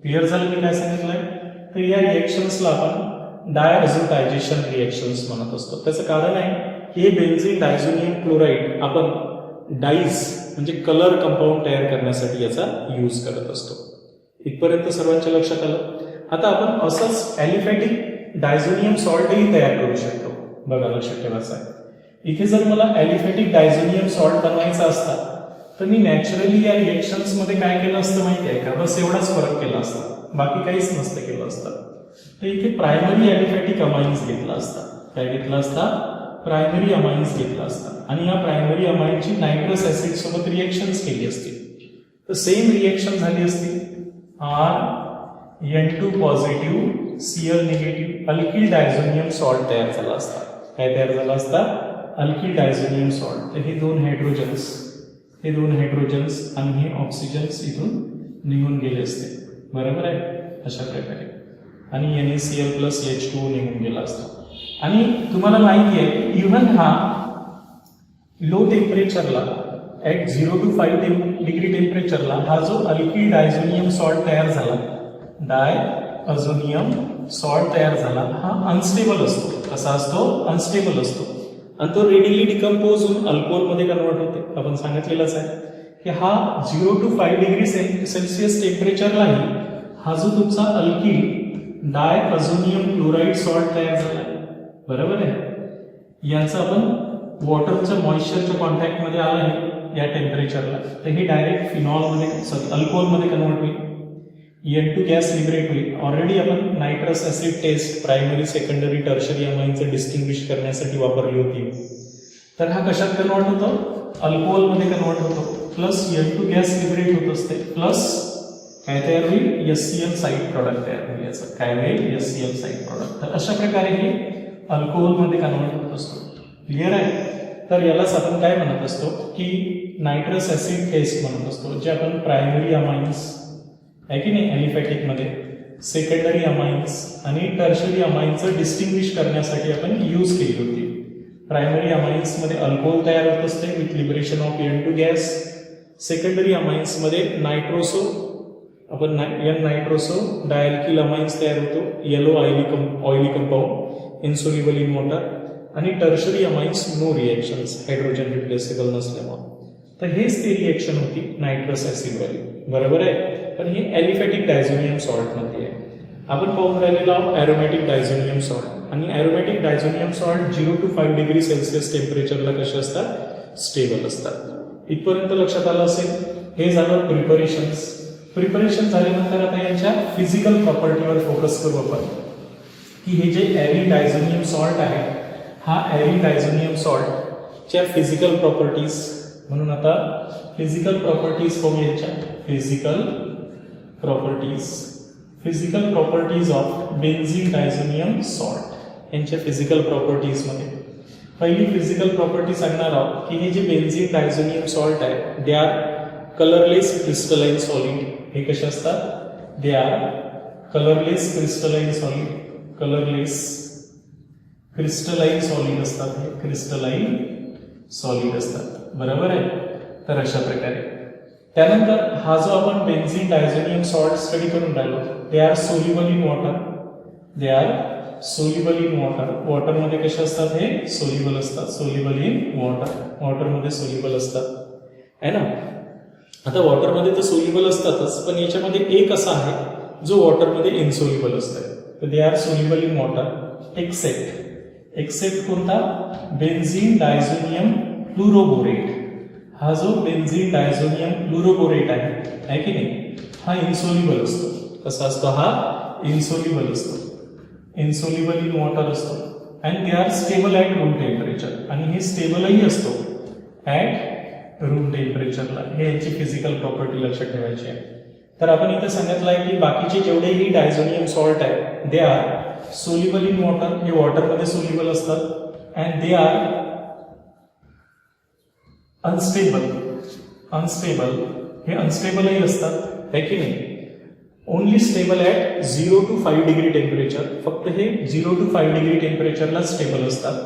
[SPEAKER 1] क्लिअर झालं मी काय सांगितलंय. तर या रिएक्शन्सला आपण डायअझोटायझेशन रिएक्शन्स म्हणत असतो. त्याचं कारण आहे की हे बेन्झीन डायझोनियम क्लोराईड आपण डाईज म्हणजे कलर कंपाऊंड तयार करण्यासाठी याचा यूज करत असतो. इथपर्यंत सर्वांच्या लक्षात आलं. आता आपण असंच ॲलिफॅटिक डायझोनियम सॉल्टही तयार करू शकतो. बघा, लक्षात ठेवायचं आहे. इथे जर मला ॲलिफॅटिक डायझोनियम सॉल्ट बनवायचा असता तर मी नॅचरली या रिएक्शन्स मध्ये काय केलं असतं माहिती आहे का, बस एवढाच फरक केला असता, बाकी काहीच नसतं केलं असतं. तर इथे प्रायमरी ॲलिफॅटिक अमाइन्स घेतला असता. काय घेतला असता, प्रायमरी अमाइन्स घेतला असता आणि या प्रायमरी अमाइनची नायट्रस ऍसिड सोबत रिएक्शन्स केली असती. तर सेम रिएक्शन झाली असती. N2 positive Cl negative alkyl diazonium salt तयार झाला असता. काय तयार झाला असता, अल्किल डायझोनियम सॉल्ट. तर हे दोन हायड्रोजन्स आणि हे ऑक्सिजन्स इथून निघून गेले असते, बरोबर आहे, अशा प्रकारे. आणि NaCl प्लस H2O निघून गेला असता. आणि तुम्हाला माहिती आहे इव्हन हा लो टेम्परेचरला ॲट 0 to 5 डिग्री टेम्परेचरला हा जो अल्किल डायझोनियम सॉल्ट तयार झाला, डायअझोनियम सॉल्ट तयार झाला, हा अनस्टेबल असतो. कसा असतो, अनस्टेबल असतो आणि तो रेडिली डिकम्पोज होऊन अल्कोहोलमध्ये कन्वर्ट होते. आपण सांगितलेलंच आहे की हा 0 to 5 डिग्री सेल्सिअस टेम्परेचरलाही हा जो तुमचा अल्किल डायअझोनियम क्लोराईड सॉल्ट तयार झाला आहे, बरोबर आहे, यांचं आपण वॉटरच्या मॉइश्चरच्या कॉन्टॅक्टमध्ये आलं आहे या टेम्परेचरला, तर हे डायरेक्ट फिनॉलमध्ये अल्कोहोलमध्ये कन्वर्ट होईल. N2 गॅस लिबरेट होईल. ऑलरेडी आपण nitrous acid test primary, secondary, tertiary अमाइनचं डिस्टिंग्विश करण्यासाठी वापरली होती. तर हा कशात कन्वर्ट होतो, अल्कोहोलमध्ये कन्वर्ट होतो. प्लस N2 गॅस लिबरेट होत असते, प्लस काय तयार होईल, HCl साईड प्रॉडक्ट तयार होईल. याचं काय होईल, HCl साईड प्रॉडक्ट. तर अशा प्रकारे हे अल्कोहोलमध्ये कन्वर्ट होत असतो. क्लिअर आहे. तर यालाच आपण काय म्हणत असतो की नायट्रस ऍसिड टेस्ट म्हणत असतो, जे आपण प्रायमरी अमाइन्स आहे की नाही ॲलिफॅटिक मध्ये, सेकंडरी अमाइन्स आणि टर्शरी अमाइन्सचं डिस्टिंग्विश करण्यासाठी आपण यूज केली होती. प्रायमरी अमाइन्स मध्ये अल्कोहोल तयार होत असते with liberation of N2 gas. Secondary amines मध्ये नायट्रोसो, आपण नायट्रोसो डायल्किल अमाइन्स तयार होतो, yellow oily compound insoluble in water. आणि tertiary amines no reactions, hydrogen replaceable नसल्यामुळे. तर हेच ती रिएक्शन होती नायट्रस ऍसिडवाली, बरोबर आहे. पण ही ॲलिफॅटिक डायझोनियम सॉल्टमध्ये आहे. आपण पाहून राहिलेलो आहोत ॲरोमॅटिक डायझोनियम सॉल्ट. आणि aromatic diazonium salt 0 to 5 degree Celsius टेम्परेचरला कसे असतात, स्टेबल असतात. इथपर्यंत लक्षात आलं असेल. हे झालं प्रिपरेशन झाल्यानंतर आता यांच्या फिजिकल प्रॉपर्टीवर फोकस करू आपण की हे जे ॲरी डायझोनियम सॉल्ट आहे, हा ॲरी डायझोनियम सॉल्ट च्या फिजिकल प्रॉपर्टीज. म्हणून आता फिजिकल प्रॉपर्टीज बघूया याच्या. Physical properties of benzene diazonium salt यांच्या फिजिकल प्रॉपर्टीज मध्ये पहिली फिजिकल प्रॉपर्टी सांगणार आहोत की हे जे बेन्झीन डायझोनियम सॉल्ट आहे they are colourless crystalline solid. हे कसे असतात? They are colourless crystalline solid असतात. हे क्रिस्टलाइन सॉलिड असतात. बरोबर आहे. तर अशा प्रकारे त्यानंतर हा जो आपण बेन्झीन डायझोनियम सॉल्ट स्टडी करून राहिलो they are soluble in water. वॉटरमध्ये कसे असतात? हे सोल्युबल असतात. सोल्युबल इन वॉटरमध्ये सोल्युबल असतात है ना. आता वॉटरमध्ये तर सोल्युबल असतातच पण याच्यामध्ये एक असा आहे जो वॉटरमध्ये इनसोल्युबल असतं. तर they are soluble in water except कोणता? Benzene diazonium fluoroborate. हा जो बेन्झीन डायझोनियम फ्लोरोबोरेट आहे की नाही हा इनसोल्युबल असतो. कसा असतो? हा इनसोल्युबल असतो. इनसोल्युबल इन वॉटर असतो and they R stable at room temperature. आणि हे स्टेबलही असतो ॲट रूम टेम्परेचरला. हे यांची फिजिकल प्रॉपर्टी लक्षात ठेवायची आहे. तर आपण इथं सांगितलं आहे की बाकीचे जेवढेही डायझोनियम सॉल्ट आहे दे आर सोल्युबल इन वॉटर. हे वॉटरमध्ये सोल्युबल असतात अँड दे आर अनस्टेबल. हे अनस्टेबलही असतात है की नाही. Only stable at 0 to 5 degree temperature. फक्त हे 0 to 5 डिग्री टेम्परेचरला स्टेबल असतात.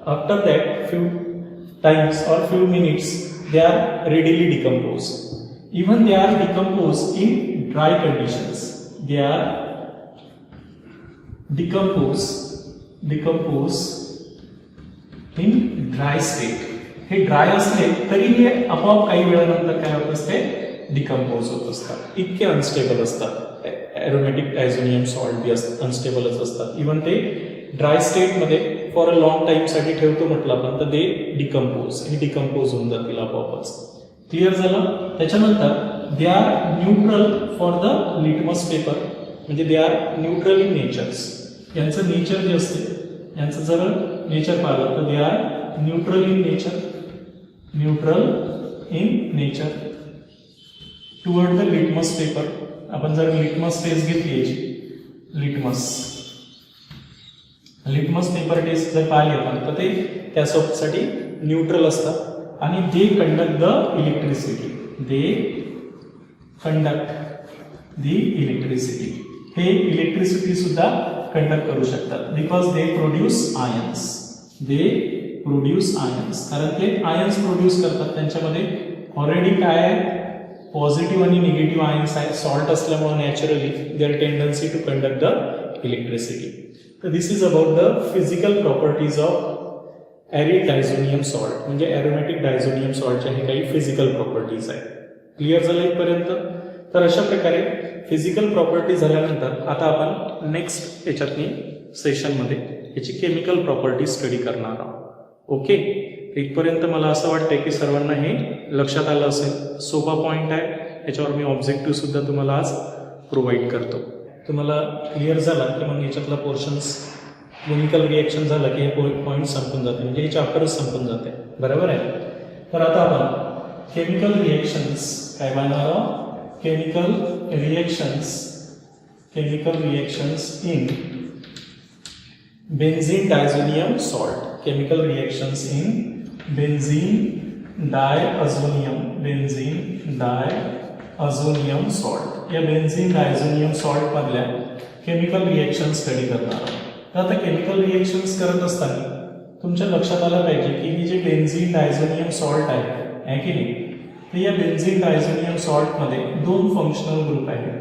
[SPEAKER 1] आफ्टर दॅट फ्यू टाइम्स और few minutes they are readily decompose. Even they are decompose in dry conditions. They are decompose in dry state. हे dry असले तरी हे आपोआप काही वेळानंतर काय होत असते? डिकम्पोज होत असतात. इतके अनस्टेबल असतात. एरोमॅटिक डायझोनियम सॉल्ट बी अनस्टेबलच असतात. इवन ते ड्राय स्टेटमध्ये फॉर अ लॉंग टाइमसाठी ठेवतो म्हटलं आपण तर ते डिकम्पोज होऊन जातील आपोआपच. क्लिअर झालं. त्याच्यानंतर they are neutral for the litmus paper. म्हणजे they are neutral in natures. यांचं नेचर जे असते यांचं जर नेचर पाहिलं तर they are neutral in nature toward the litmus paper. आपण जर लिटमस टेस्ट घेतली याची लिटमस पेपर टेस्ट जर पाहिली आपण तर ते त्यासाठी न्यूट्रल असतात आणि दे कंडक्ट द इलेक्ट्रिसिटी. हे इलेक्ट्रिसिटी सुद्धा कंडक्ट करू शकतात बिकॉज दे प्रोड्यूस आयन्स. कारण ते आयन्स प्रोड्यूस करतात. त्यांच्यामध्ये ऑलरेडी काय आहे? पॉझिटिव्ह आणि निगेटिव्ह आयन्स आहे. सॉल्ट असल्यामुळे naturally their tendency to conduct the electricity. तर this is about the physical properties of aryl diazonium salt. म्हणजे ॲरोमॅटिक डायझोनियम सॉल्टच्या हे काही फिजिकल प्रॉपर्टीज आहेत. क्लिअर झालं इथपर्यंत. तर अशा प्रकारे फिजिकल प्रॉपर्टी झाल्यानंतर आता आपण नेक्स्ट याच्यातनी सेशनमध्ये याची केमिकल प्रॉपर्टी स्टडी करणार आहोत. ओके. इथपर्यंत मला असं वाटतंय की सर्वांना हे लक्षात आलं असेल. सोपा पॉईंट आहे. याच्यावर मी ऑब्जेक्टिव्ह सुद्धा तुम्हाला आज प्रोव्हाइड करतो. तुम्हाला क्लिअर झाला की मग याच्यातला पोर्शन्स केमिकल रिएक्शन झालं की हे पॉईंट संपून जाते. म्हणजे हे चॅप्टरच संपून जाते. बरोबर आहे. तर आता आपण केमिकल रिएक्शन्स काय पाहणार आहोत? Chemical reactions in benzene diazonium salt. Chemical reactions in benzene diazonium salt. या बेन्झीन डायझोनियम सॉल्ट मधल्या केमिकल रिएक्शन स्टडी करणार आहोत. तर आता केमिकल रिएक्शन्स करत असताना तुमच्या लक्षात आलं पाहिजे की ही जे बेन्झीन डायझोनियम सॉल्ट आहे की नाही तर या बेन्झीन डायझोनियम सॉल्टमध्ये दोन फंक्शनल ग्रुप आहेत.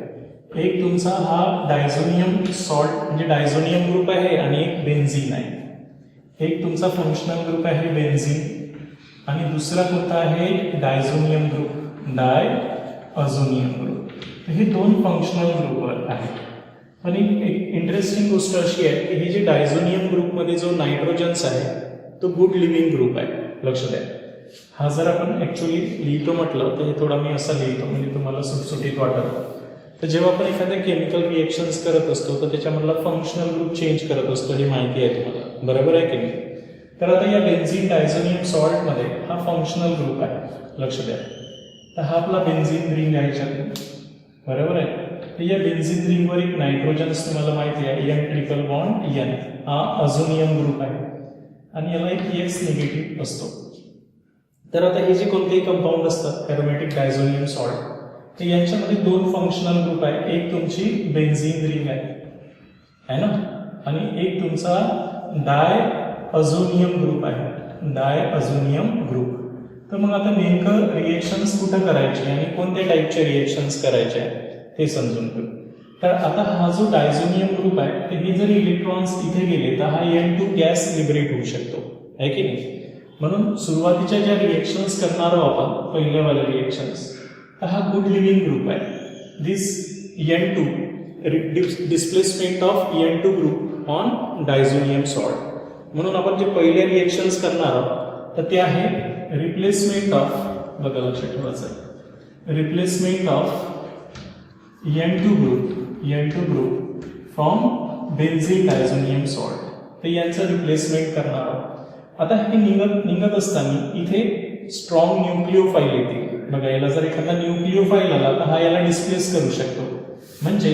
[SPEAKER 1] एक तुमचा हा डायझोनियम सॉल्ट म्हणजे डायझोनियम ग्रुप आहे आणि एक बेन्झीन आहे. एक तुमचा फंक्शनल ग्रुप आहे बेन्झीन आणि दुसरा कोणता आहे? Diazonium group, diazonium group. हे दोन फंक्शनल ग्रुप आहेत. पण एक इंटरेस्टिंग गोष्ट अशी आहे की हे जे डायझोनियम ग्रुपमध्ये जो नायट्रोजन्स आहे तो गुड लिव्हिंग ग्रुप आहे. लक्ष द्या. हा जर आपण ॲक्च्युली लिहितो म्हटलं तर हे थोडा मी असं लिहितो म्हणजे तुम्हाला सुटसुटीत वाटतं. तर जेव्हा आपण एखाद्या केमिकल रिएक्शन्स करत असतो तर त्याच्यामधला फंक्शनल ग्रुप चेंज करत असतो. ही माहिती आहे तुम्हाला. बरोबर आहे की नाही? तर आता या बेन्झीन डायझोनियम सॉल्ट मध्ये हा फंक्शनल ग्रुप आहे, लक्ष द्या. तर हा आपला बेन्झीन रिंग आहे याच्यातून, बरोबर आहे. तर या बेन्झीन रिंगवर एक नायट्रोजन तुम्हाला माहिती आहे, N ट्रिपल बॉन्ड N, हा अझोनियम ग्रुप आहे आणि याला एक X निगेटिव्ह असतो. तर आता हे जे कोणतेही कंपाऊंड असतात एरोमॅटिक डायझोनियम सॉल्ट, तर यांच्यामध्ये दोन फंक्शनल ग्रुप आहे. एक तुमची बेन्झीन रिंग आहे ना, आणि एक तुमचा डाय अझोनियम ग्रुप आहे, डाय अझोनियम ग्रुप. तर मग आता नेमकं रिएक्शन्स कुठं करायचे आणि कोणत्या टाईपचे रिएक्शन्स करायचे ते समजून घेऊ. तर आता हा जो डायझोनियम ग्रुप आहे, तर हे जर इलेक्ट्रॉन्स इथे गेले तर हा N2 गॅस लिबरेट होऊ शकतो, आहे की नाही. म्हणून सुरुवातीच्या ज्या रिएक्शन्स करणार आहोत आपण, पहिल्यावाल्या रिएक्शन्स, तर हा गुड लिव्हिंग ग्रुप आहे. दिस N2 displacement of N2 group on diazonium salt. म्हणून आपण जे पहिले रिएक्शन्स करणार आहोत तर ते आहे रिप्लेसमेंट ऑफ, बघा लक्षात ठेवायचं आहे, replacement of N2 group from benzene diazonium salt. तर यांचं रिप्लेसमेंट करणार आहोत. आता हे निघत असताना इथे स्ट्रॉंग न्यूक्लिओफाईल येते. बघा, याला जर एखादा न्यूक्लिओफाईल आला तर हा याला डिस्प्लेस करू शकतो. म्हणजे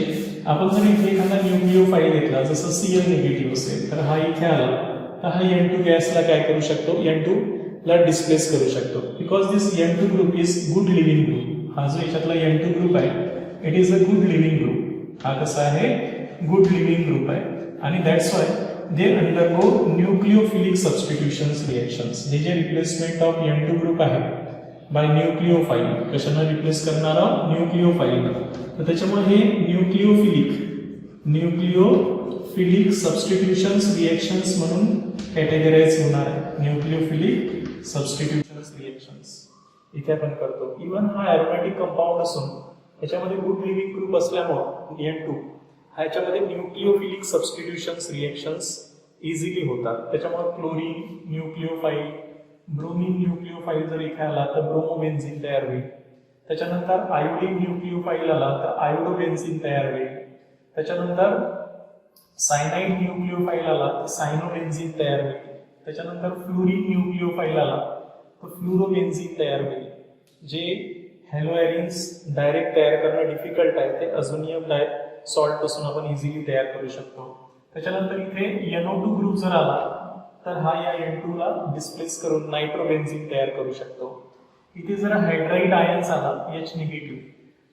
[SPEAKER 1] आपण जर इथे एखादा न्यूक्लिओफाईल घेतला, जसं Cl निगेटिव्ह असेल, तर हा इथे आला तर हा N2 गॅसला काय करू शकतो, N2 ला डिस्प्लेस करू शकतो. Because this N2 group is good leaving group. हा जो याच्यातला N2 ग्रुप आहे, it is a good leaving group. हा कसा आहे, गुड लिव्हिंग ग्रुप आहे. आणि that's why they undergo nucleophilic substitutions reactions. हे जे रिप्लेसमेंट ऑफ N2 ग्रुप आहे बाय न्यूक्लिओफाईल, कशानं रिप्लेस करणार आहोत, न्यूक्लिओफाईल. तर त्याच्यामुळे हे न्यूक्लिओफिलिक सबस्टिट्यूशन्स रिएक्शन्स म्हणून कॅटेगराइज होणार आहे. न्यूक्लिओफिलिक सबस्टिट्यूशन्स रिएक्शन्स इथे आपण करतो. इव्हन हा एरोमॅटिक कंपाऊंड असून याच्यामध्ये गुड लिव्हिंग ग्रुप असल्यामुळे N2 ह्याच्यामध्ये न्यूक्लिओफिलिक सबस्टिट्यूशन्स रिएक्शन्स इझिली होतात. त्याच्यामुळे क्लोरीन न्यूक्लिओफाईल, ब्रोमीन न्यूक्लिओफाईल जर इथे आला तर ब्रोमोबेन्झीन तयार होईल. त्याच्यानंतर आयोडीन न्यूक्लिओफाईल आला तर आयोडोबेन्झीन तयार होईल. त्याच्यानंतर सायनाइड न्यूक्लिओफाईल आला तर सायनोबेन्झीन तयार होईल. त्याच्यानंतर फ्लोरीन न्यूक्लिओफाईल आला तर फ्लोरोबेन्झीन तयार होईल. जे हॅलोएरिन्स डायरेक्ट तयार करणं डिफिकल्ट आहे ते अझोनियम सॉल्ट पासून आपण इझिली तयार करू शकतो. त्याच्यानंतर इथे NO2 ग्रुप जर आला तर हा या N2 ला डिस्प्लेस करून नायट्रोबेन्झीन तयार करू शकतो. इथे जर हायड्राइड आयन्स आला H निगेटिव्ह,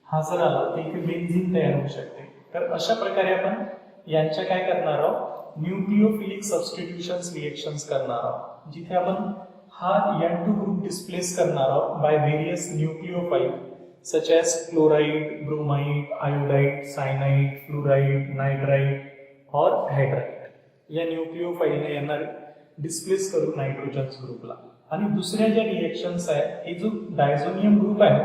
[SPEAKER 1] हा जर आला तर इथे बेन्झीन तयार होऊ शकते. तर अशा प्रकारे आपण यांच्या काय करणार आहोत, न्यूक्लिओफिलिक सबस्टिट्यूशन्स रिएक्शन्स करणार आहोत, जिथे आपण हा N2 ग्रुप डिस्प्लेस करणार आहोत by various nucleophile such as chloride, bromide, iodide, cyanide, fluoride, nitride और हायड्राइड. या न्यूक्लिओफाईलने यांना डिस्प्लेस करू नायट्रोजन ग्रुपला. आणि दुसऱ्या ज्या रिएक्शन्स आहेत, हे जो डायझोनियम ग्रुप आहे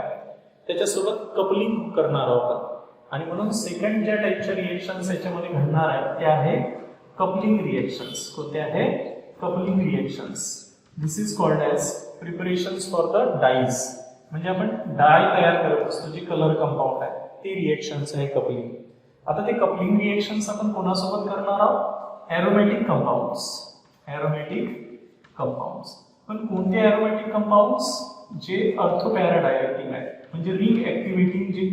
[SPEAKER 1] त्याच्यासोबत कपलिंग करणार आहोत. आणि म्हणून सेकंड ज्या टाईपच्या रिएक्शन्स याच्यामध्ये घडणार आहेत त्या आहे कपलिंग रिएक्शन्स. कोणत्या आहे, coupling reactions. This is called as preparations for the dyes. म्हणजे आपण डाय तयार करत असतो, जे कलर कंपाऊंड आहे ते रिएक्शन्स आहे कपलिंग. आता ते कपलिंग रिएक्शन्स आपण कोणासोबत करणार आहोत, एरोमॅटिक कंपाऊंड्स. एरोमॅटिक कंपाऊंड्स. पण कोणते एरोमॅटिक कंपाऊंड्स, जे अर्थोपॅरा डायरेक्टिंग आहे, म्हणजे रिंग ऍक्टिव्हेटिंग जे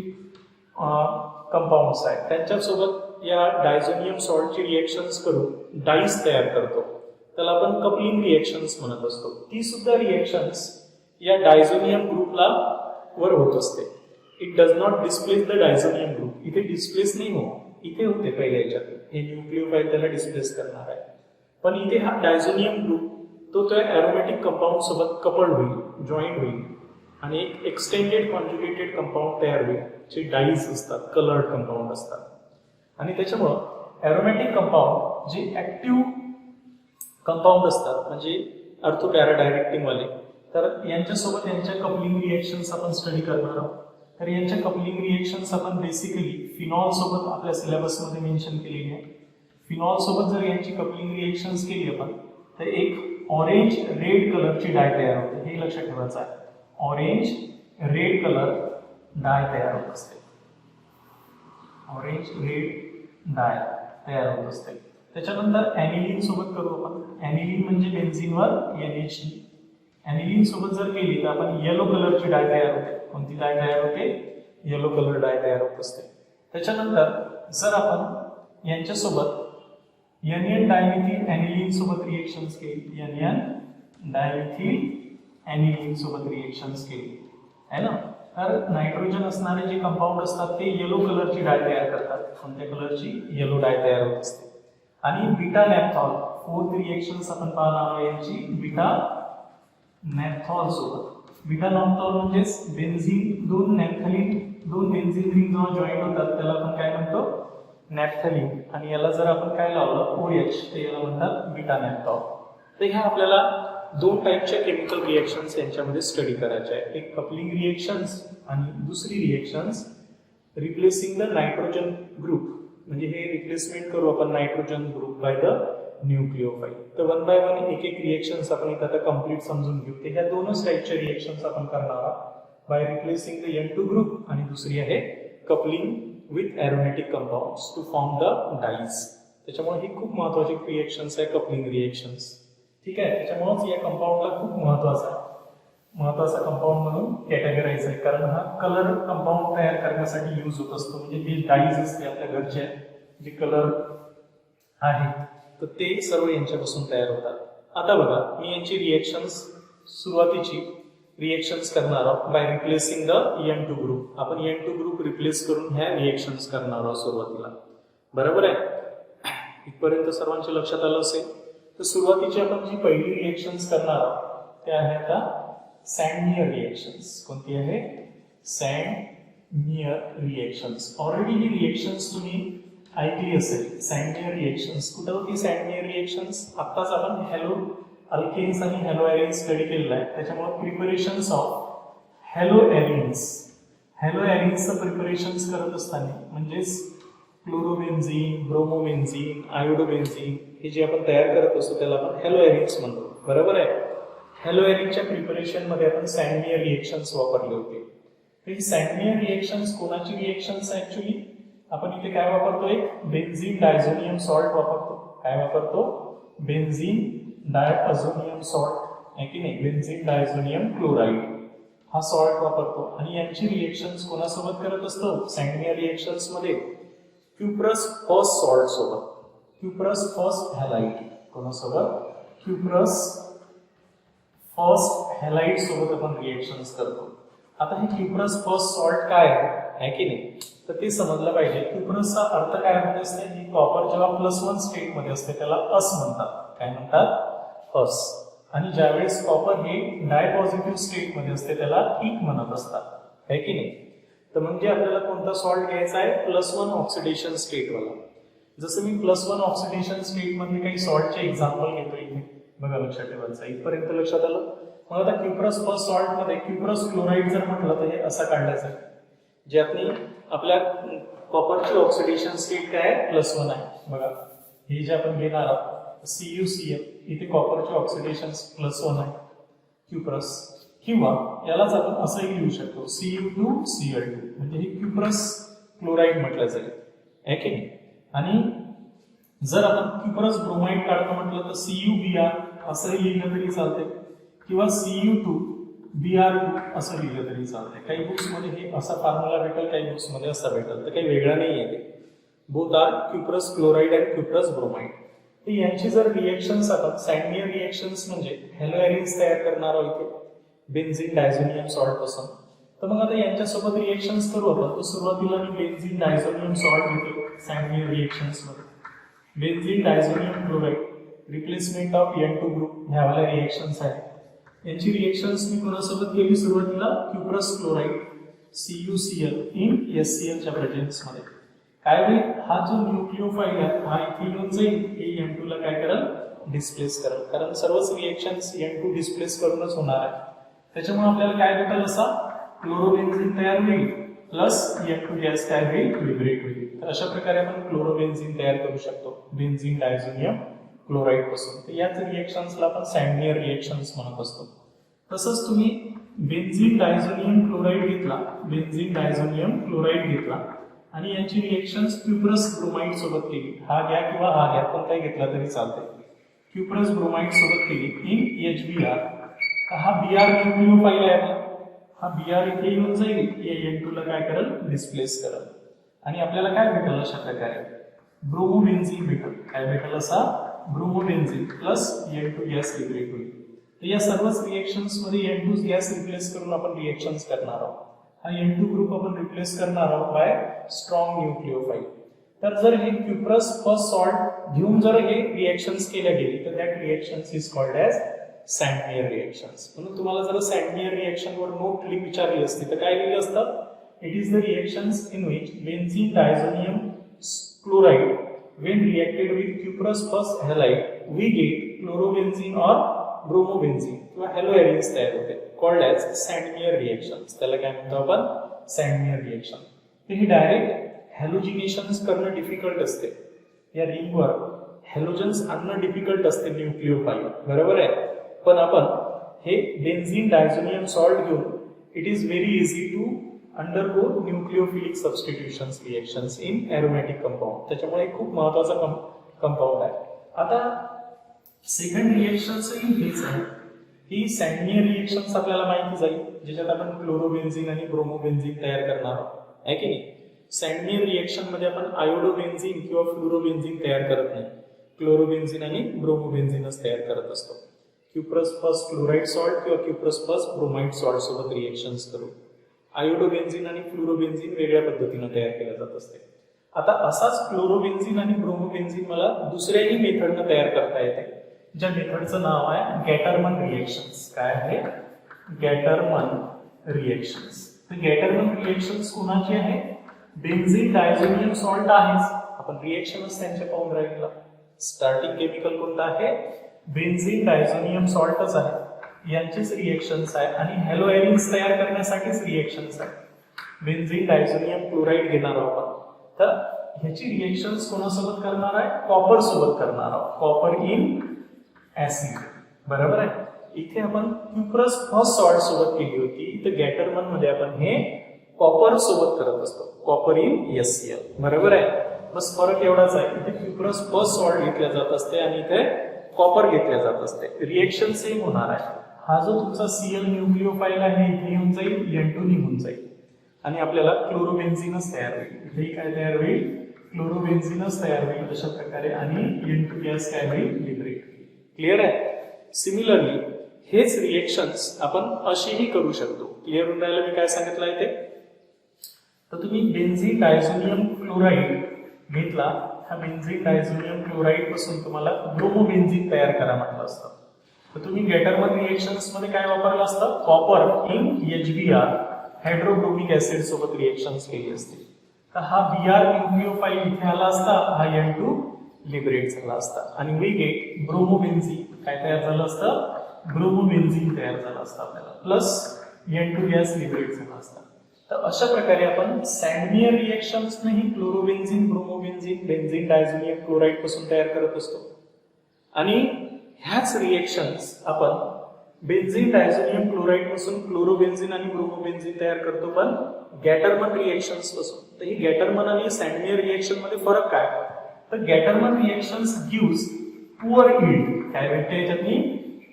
[SPEAKER 1] कंपाऊंड्स आहेत त्यांच्यासोबत या डायझोनियम सॉल्टची रिएक्शन्स करून डाईज तयार करतो. त्याला आपण कपलिंग रिएक्शन्स म्हणत असतो. ती सुद्धा रिएक्शन्स या डायझोनियम ग्रुपला वर होत असते. It does not displace the diazonium group. इथे डिस्प्लेस नाही होत, इथे होते पहिल्या याच्यात. हे न्यूक्लिओफाईल त्याला डिस्प्लेस करणार आहे. पण इथे हा डायझोनियम ग्रुप तो त्या एरोमॅटिक कंपाऊंड सोबत कपल्ड होईल, जॉईंट होईल आणि एक एक्सटेंडेड कॉन्ज्युगेटेड कंपाऊंड तयार होईल, जे डाईज असतात, कलर्ड कंपाऊंड असतात. आणि त्याच्यामुळं एरोमॅटिक कंपाऊंड जे ऍक्टिव्ह कंपाऊंड असतात, म्हणजे अर्थोपॅरा डायरेक्टिंग वाले, तर यांच्यासोबत यांच्या कपलिंग रिएक्शन्स आपण स्टडी करणार आहोत. तर यांच्या कपलिंग रिएक्शन्स आपण बेसिकली फिनॉल सोबत आपल्या सिलेबसमध्ये मेन्शन केलेली आहे. फिनॉल सोबत जर यांची कपलिंग रिएक्शन्स केली आपण तर एक ऑरेंज रेड कलरची डाय तयार होते. हे लक्षात ठेवायचं आहे. ऑरेंज रेड कलर डाय तयार होत असते. ऑरेंज रेड डाय तयार होत असते. त्याच्यानंतर ऍनिलीन सोबत करू आपण. ऍनिलीन म्हणजे बेन्झीनवर NH. ऍनिलीन सोबत जर केली तर आपण येलो कलरची डाय तयार होते. कोणती डाय तयार होते? येलो कलर डाय तयार होत असते. त्याच्यानंतर जर आपण यांच्यासोबत NN डायमिथिल ऍनिलीन सोबत रिएक्शन्स केली, NN डायमिथिल ऍनिलीन सोबत रिएक्शन्स केली है ना, तर नायट्रोजन असणारे जे कंपाऊंड असतात ते येलो कलरची डाय तयार करतात. कोणत्या कलरची? येलो डाय तयार होत असते. आणि बीटा नॅपथॉल फोर्थ रिएक्शन्स आपण पाहणार आहोत यांची बीटा नॅपथॉल सोबत. बीटा नॅपथॉल म्हणजे बेन्झीन दोन बेन्झीन रिंग जेव्हा जॉईंट होतात त्याला आपण काय म्हणतो? नॅप्थलीन. आणि याला जर आपण काय लावलं OH तर याला म्हणतात बीटा नॅपथॉल. तर ह्या आपल्याला दोन टाईपच्या केमिकल रिएक्शन्स यांच्यामध्ये स्टडी करायच्या आहे. एक कपलिंग रिएक्शन्स आणि दुसरी reactions replacing the nitrogen group. म्हणजे हे रिप्लेसमेंट करू आपण नायट्रोजन ग्रुप बाय द न्यूक्लिओफाइल. तर वन बाय वन एक एक रिएक्शन्स आपण इथं आता कम्प्लीट समजून घेऊ. ते ह्या दोनच टाईपच्या रिएक्शन्स आपण करणार आहोत by replacing the N2 group आणि दुसरी आहे coupling with aromatic compounds to form the dyes. त्याच्यामुळे ही खूप महत्वाची रिएक्शन्स आहे कपलिंग रिएक्शन्स. ठीक आहे, त्याच्यामुळेच या कंपाऊंडला खूप महत्वाचा कंपाऊंड म्हणून कॅटेगराइज आहे, कारण हा कलर कंपाऊंड तयार करण्यासाठी यूज होत असतो. म्हणजे जे डाईज असते आपल्या घरचे जे कलर आहेत तर ते सर्व यांच्यापासून तयार होतात. आता बघा मी यांची रिएक्शन्स सुरुवातीची रिएक्शन्स करणार आहोत by replacing the N2 group. आपण N2 ग्रुप रिप्लेस करून ह्या रिएक्शन्स करणार आहोत सुरुवातीला. बरोबर आहे, इथपर्यंत सर्वांच्या लक्षात आलं असेल. तर सुरुवातीची आपण जी पहिली रिएक्शन्स करणार आहोत त्या आहे आता सँडमियर रिएक्शन्स. कोणती आहे? सँडमियर रिएक्शन्स. ऑलरेडी ही रिएक्शन्स तुम्ही ऐकली असेल. सँडमियर रिएक्शन्स कुठं होती? सँडमियर रिएक्शन्स आत्ताच आपण हॅलो अल्केन्स आणि हॅलो एरिन्स स्टडी केलेला आहे. त्याच्यामुळे प्रिपरेशन्स ऑफ हॅलो एरिन्सचं प्रिपरेशन्स करत असताना म्हणजेच क्लोरोबेन्झीन, ब्रोमोबेन्झीन, आयोडोबेन्झीन हे जे आपण तयार करत असतो त्याला आपण हॅलो एरिन्स म्हणतो. बरोबर आहे. हॅलो एरिनच्या प्रिपरेशन मध्ये आपण सँडमियर रिएक्शन्स वापरले होते. तर ही सँडमियर रिएक्शन्स कोणाची रिएक्शन्स ऍक्च्युली? आपण इथे काय वापरतो? एक बेन्झीन डायझोनियम सॉल्ट वापरतो. काय वापरतो? बेन्झीन डायअझोनियम सॉल्ट आहे की नाही? बेन्झीन डायझोनियम क्लोराईड हा सॉल्ट वापरतो. आणि यांची रिएक्शन्स कोणासोबत करत असतो सँडमियर रिएक्शन्स मध्ये? क्युप्रस फर्स्ट सॉल्ट सोबत, क्युप्रस फर्स्ट हॅलाइड. कोणासोबत? क्युप्रस फर्स्ट हॅलाइड सोबत आपण रिएक्शन्स करतो. आता हे क्युप्रस फर्स्ट सॉल्ट काय आहे की नाही तर ते समजलं पाहिजे. क्युप्रसचा अर्थ काय होत असते? ही कॉपर जेव्हा +1 स्टेट मध्ये असते त्याला अस म्हणतात. काय म्हणतात? अस. आणि ज्यावेळेस कॉपर हे डायपॉझिटिव्ह स्टेट मध्ये असते त्याला ईक म्हणत असतात. आहे की नाही? तर म्हणजे आपल्याला कोणता सॉल्ट घ्यायचा आहे? +1 ऑक्सिडेशन स्टेट वाला. जसं मी +1 ऑक्सिडेशन स्टेट मधले काही सॉल्टचे एक्झाम्पल घेतो इथे. बघा लक्षात ठेवायचं. इथपर्यंत लक्षात आलं? मग आता क्युप्रस फर्स्ट सॉल्ट मध्ये क्युप्रस क्लोराईड जर म्हटलं तर हे असं काढायचं आहे. ज्यातनी आपल्या कॉपरची ऑक्सिडेशन स्टेट काय आहे? +1 आहे. बघा हे जे आपण घेणार आहोत CuCl, इथे कॉपरची ऑक्सिडेशन +1 आहे क्युप्रस. किंवा यालाच आपण असंही लिहू शकतो Cu2Cl2 म्हणजे हे क्युप्रस क्लोराईड म्हटलं जाईल. आहे की नाही? आणि जर आपण क्युप्रस ब्रोमाइड काढतो म्हटलं तर CuBr असंही लिहिलं तरी चालते किंवा Cu2Br2 असं लिहिलं तरी चालते. काही बुक्स मध्ये हे असा फॉर्म्युला भेटेल, काही बुक्स मध्ये असा भेटेल. तर काही वेगळं नाही आहे. Both are cuprous chloride and cuprous bromide. तर यांची जर रिएक्शन्स आपण सँडमियर रिएक्शन्स म्हणजे हॅलो एरिन्स तयार करणार आहोत इथे बेन्झीन डायझोनियम सॉल्ट पासून. तर मग आता यांच्यासोबत रिएक्शन्स करू आपण. तर सुरुवातीला मी बेन्झीन डायझोनियम सॉल्ट घेतो सँडमियर रिएक्शन्स मध्ये. Benzene diazonium chloride replacement of N2 group ह्यावाल्या रिएक्शन्स आहेत. यांची रिएक्शन्स मी कोणासोबत केली? सुरुवातीला cuprous chloride CuCl in HCl च्या प्रेझेन्स मध्ये. काय होईल? हा जो न्यूक्लिओफाइल आहे हा इथे येऊन जाईल. हे N2 ला काय करेल? डिस्प्लेस करेल. कारण सर्वच रिएक्शन्स N2 डिस्प्लेस करूनच होणार आहे. त्याच्यामुळे आपल्याला काय भेटेल? असा क्लोरोबेन्झीन तयार होईल प्लस N2 गॅस काय होईल? लिबरेट होईल. तर अशा प्रकारे आपण क्लोरोबेन्झीन तयार करू शकतो बेन्झीन डायझोनियम क्लोराईड पासून. तर याच रिएक्शन्सला आपण सँडमियर रिएक्शन्स म्हणत असतो. तसंच तुम्ही बेन्झीन डायझोनियम क्लोराईड घेतला, बेन्झीन डायझोनियम क्लोराईड घेतला आणि यांची रिएक्शन्स क्युप्रस ब्रोमाइड सोबत केली. हा घ्या किंवा हा घ्या, कोणताही घेतला तरी चालते. क्युप्रस ब्रोमाइड सोबत केली इन HBr. हा Br न्यूक्लिओफाईल आहे. हा Br इथे येऊन जाईल, N2 ला काय करेल, डिस्प्लेस करेल आणि आपल्याला काय भेटेल अशा प्रकारे ब्रोमोबेन्झीन भेटेल. काय भेटेल असा ब्रोमोबेन्झीन प्लस N2 गॅस लिबरेट होईल. तर या सर्वच रिएक्शन्स मध्ये N2 गॅस रिप्लेस करून आपण रिएक्शन्स करणार आहोत. हा N2 ग्रुप आपण रिप्लेस करणार आहोत बाय स्ट्रॉंग न्यूक्लिओफाईल. तर जर हे क्युप्रस फर्स्ट सॉल्ट घेऊन जर हे रिएक्शन्स केल्या गेली तर that reactions is called as Sandmeyer reactions. म्हणून तुम्हाला जर सँडमेयर रिएक्शन वर नोट विचारली असती तर काय लिहिलं असतं? It is the reactions in which benzene diazonium chloride when reacted with cuprous first halide we get chlorobenzene or bromobenzene किंवा हॅलोएरिन्स तयार होते, कॉल्ड एज सँडमेयर रिएक्शन्स. त्याला काय म्हणतो आपण? Sandmeyer reaction. तर ही डायरेक्ट हॅलोजिनेशन्स करणं डिफिकल्ट असते. या रिंगवर हॅलोजन्स आणणं डिफिकल्ट असते न्यूक्लिओफाईल, बरोबर आहे. पण आपण हे बेन्झीन डायझोनियम सॉल्ट घेऊन it is very easy to undergo nucleophilic substitutions reactions in aromatic compound. त्याच्यामुळे खूप महत्वाचा कंपाऊंड आहे. आता सेकंड रिएक्शन्स हेच आहे ही सँडमेयर रिएक्शन्स आपल्याला माहिती जाईल, ज्याच्यात आपण क्लोरोबेन्झीन आणि ब्रोमोबेन्झीन तयार करणार आहोत, आहे की नाही. सँडमेयर रिएक्शन मध्ये आपण आयोडोबेन्झीन किंवा फ्लोरोबेन्झीन तयार करत नाही, क्लोरोबेन्झीन आणि ब्रोमोबेन्झीनच तयार करत असतो. क्युप्रस फर्स्ट क्लोराइड सॉल्ट किंवा क्युप्रस फर्स्ट ब्रोमाइड सॉल्ट सोबत रिएक्शन्स करू. आयोडोबेन्झीन आणि फ्लोरोबेन्झीन वेगळ्या पद्धतीने तयार केल्या जात असते. आता असाच क्लोरोबेन्झीन आणि ब्रोमोबेन्झीन मला दुसऱ्याही मेथडनं तयार करता येते, ज्या मेथडचं नाव आहे गॅटरमन रिएक्शन्स. काय आहे? गॅटरमन रिएक्शन्स. तर गॅटरमन रिएक्शन्स कोणाची आहे? बेन्झीन डायझोनियम सॉल्ट आहेच, आपण रिएक्शनच त्यांच्या पाहून राहिला. स्टार्टिंग केमिकल कोणतं आहे? बेन्झीन डायझोनियम सॉल्टच आहे. यांचीच रिएक्शन्स आहे आणि हॅलोएरिन्स तयार करण्यासाठीच रिएक्शन्स आहे. बेन्झीन डायझोनियम क्लोराइड घेणार आहोत आपण. तर ह्याची रिएक्शन्स कोणासोबत करणार आहे? कॉपर सोबत करणार आहोत. कॉपर इन ऍसिड, बरोबर आहे. इथे आपण क्युप्रस फर्स्ट सॉल्ट सोबत केली होती, तर गॅटरमन मध्ये आपण हे कॉपर सोबत करत असतो, कॉपर इन HCl, बरोबर आहे. बस फरक एवढाच आहे, इथे क्युप्रस फर्स्ट सॉल्ट घेतल्या जात असते आणि इथे कॉपर घेतल्या जात असते. रिएक्शन सेम होणार आहे. हा जो तुमचा Cl न्यूक्लिओफाईल आहे इथे येऊन जाईल, N2 निघून जाईल आणि आपल्याला क्लोरोबेन्झीनच तयार होईल. इथे काय तयार होईल? क्लोरोबेन्झीनच तयार होईल अशा प्रकारे आणि N2 गॅस काय होईल? लिबरेट. क्लिअर आहे? सिमिलरली हेच रिएक्शन्स आपण अशीही करू शकतो. क्लिअर होऊन राहिलं मी काय सांगितलं आहे ते? तर तुम्ही बेन्झीन डायझोनियम क्लोराइड घेतला, हा बेन्झीन डायझोनियम क्लोराइड पासून तुम्हाला ब्रोमोबेन्झीन तयार करा म्हटलं असतं. तर तुम्ही गॅटरमन रिएक्शन्स मध्ये काय वापरलं असतं? कॉपर इन HBr हायड्रोब्रोमिक ऍसिड सोबत रिएक्शन्स केली असते. तर हा Br न्यूक्लिओफाईल इथे आला असता, हा N2 लिबरेट झाला असता आणि वी गेट ब्रोमोबेन्झीन. काय तयार झालं असतं? ब्रोमोबेन्झीन तयार झालं असतं आपल्याला, प्लस N2 गॅस लिबरेट झाला असता. तर अशा प्रकारे आपण सँडमेयर रिएक्शन्स नाही क्लोरोबेन्झीन, ब्रोमोबेन्झीन, बेन्झीन डायझोनियम क्लोराइड पासून तयार करत असतो आणि ह्याच रिएक्शन्स आपण बेन्झीन डायझोनियम क्लोराइड पासून क्लोरोबेन्झीन आणि ब्रोमोबेन्झीन तयार करतो, पण गॅटरमन रिएक्शन्स पासून. तर ही गॅटरमन आणि सँडमेयर रिएक्शन मध्ये फरक काय? तर गॅटरमन रिएक्शन्स गिव्स पुअर यील्ड. काय भेटते याच्यातनी?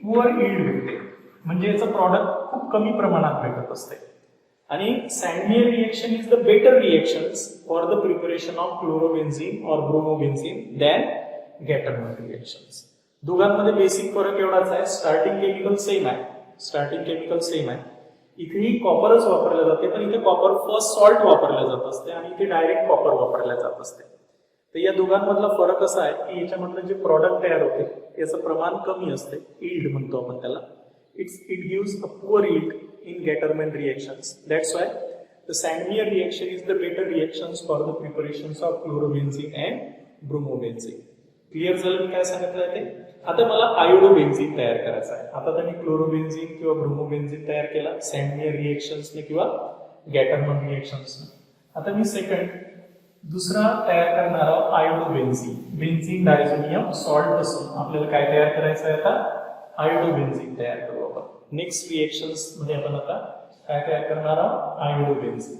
[SPEAKER 1] पुअर यील्ड भेटते, म्हणजे याचं प्रॉडक्ट खूप कमी प्रमाणात भेटत असते. आणि Sandmeyer reaction is the better reactions for the preparation of chlorobenzene और ब्रोमोबेन्झीन दॅन गॅटरमन रिएक्शन्स. दोघांमध्ये बेसिक फरक एवढाच आहे. स्टार्टिंग केमिकल सेम आहे, स्टार्टिंग केमिकल सेम आहे. इथेही कॉपरच वापरले जाते, पण इथे कॉपर फर्स्ट सॉल्ट वापरले जात असते आणि इथे डायरेक्ट कॉपर वापरले जात असते. तर या दोघांमधला फरक असा आहे की याच्यामधलं जे प्रॉडक्ट तयार होते याचं प्रमाण कमी असते, यील्ड म्हणतो आपण त्याला. It gives a poor yield in Gutterman reactions. That's why the Sandmeyer reaction is the better reactions for the preparations of chlorobenzene and bromobenzene. Clear झालं मी काय सांगितलं ते? आता मला आयोडोबेन्झीन तयार करायचं आहे. आता त्यांनी क्लोरोबेन्झीन किंवा ब्रोमोबेन्झीन तयार केला सँडमेयर रिएक्शन्सने किंवा गॅटरमन रिएक्शन्सने. आता मी दुसरा तयार करणार आहोत आयोडोबेन्झीन. बेन्झीन डायझोनियम सॉल्ट पासून आपल्याला काय तयार करायचं आहे? आता आयोडोबेन्झीन तयार करू आपण. नेक्स्ट रिएक्शन्स मध्ये आपण आता काय तयार करणार आहोत? आयोडोबेन्झीन.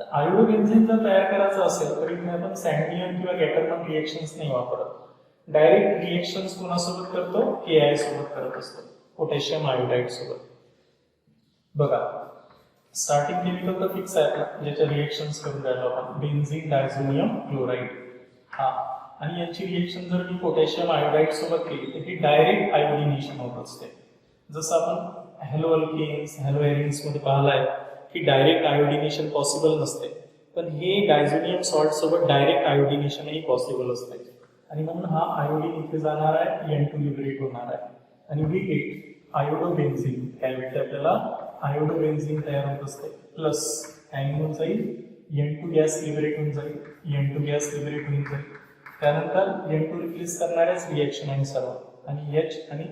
[SPEAKER 1] तर आयोडोबेन्झीन जर तयार करायचं असेल तर इथे आपण सँडियम किंवा गॅटरमन रिएक्शन्स नाही वापरत. डायरेक्ट रिएक्शन्स कोणासोबत करतो? KI सोबत करत असतो, पोटॅशियम आयोडाईड सोबत. बघा स्टार्टिंग केमिकल तर फिक्स आहे आपला, ज्याच्या रिएक्शन्स करून राहिलो आपण, बेन्झीन डायझोनियम क्लोराईड. हा, आणि यांची रिएक्शन जर मी पोटॅशियम आयोडाईड सोबत केली तर ही डायरेक्ट आयोडिनेशन होत असते. जसं आपण हॅलो अल्केन्स, हॅलो एरिन्स मध्ये पाहिलंय की डायरेक्ट आयोडिनेशन पॉसिबल नसते, पण हे डायझोनियम सॉल्ट सोबत डायरेक्ट आयोडिनेशनही पॉसिबल असते. आणि म्हणून हा आयोडीन इथे जाणार आहे, N2 लिबरेट होणार आहे, आणि वी गेट आयोडोबेन्झीन. काय भेटते आपल्याला? आयोडोबेन्झीन तयार होत असते, प्लस काय निघून जाईल? N2 गॅस लिबरेट होऊन जाईल, N2 गॅस लिबरेट होऊन जाईल. त्यानंतर N2 रिप्लेस करणाऱ्याच रिएक्शन आहे सर्व, आणि H आणि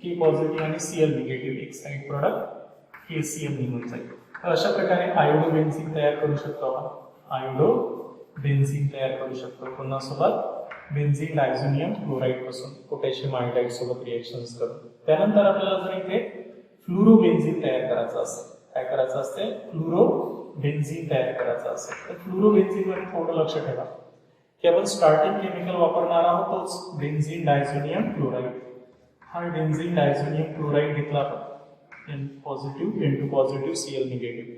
[SPEAKER 1] K पॉझिटिव्ह आणि Cl निगेटिव्ह एक साइड प्रॉडक्ट KCl निघून जाईल. तर अशा प्रकारे आयोडोबेन्झीन तयार करू शकतो आपण. आयोडोबेन्झीन तयार करू शकतो कोणासोबत? बेन्झीन डायझोनियम क्लोराईड पासून पोटॅशियम आयोडाईड सोबत रिएक्शन्स करून. त्यानंतर आपल्याला जर इथे फ्लोरोबेन्झीन तयार करायचं असेल, काय करायचं असते? फ्लोरोबेन्झीन तयार करायचं असेल तर फ्लोरोबेन्झीन वर थोडं लक्ष ठेवा की आपण स्टार्टिंग केमिकल वापरणार आहोत तोच बेन्झीन डायझोनियम क्लोराईड. हा बेन्झीन डायझोनियम क्लोराईड घेतला आपण, N positive, N2 positive, Cl negative,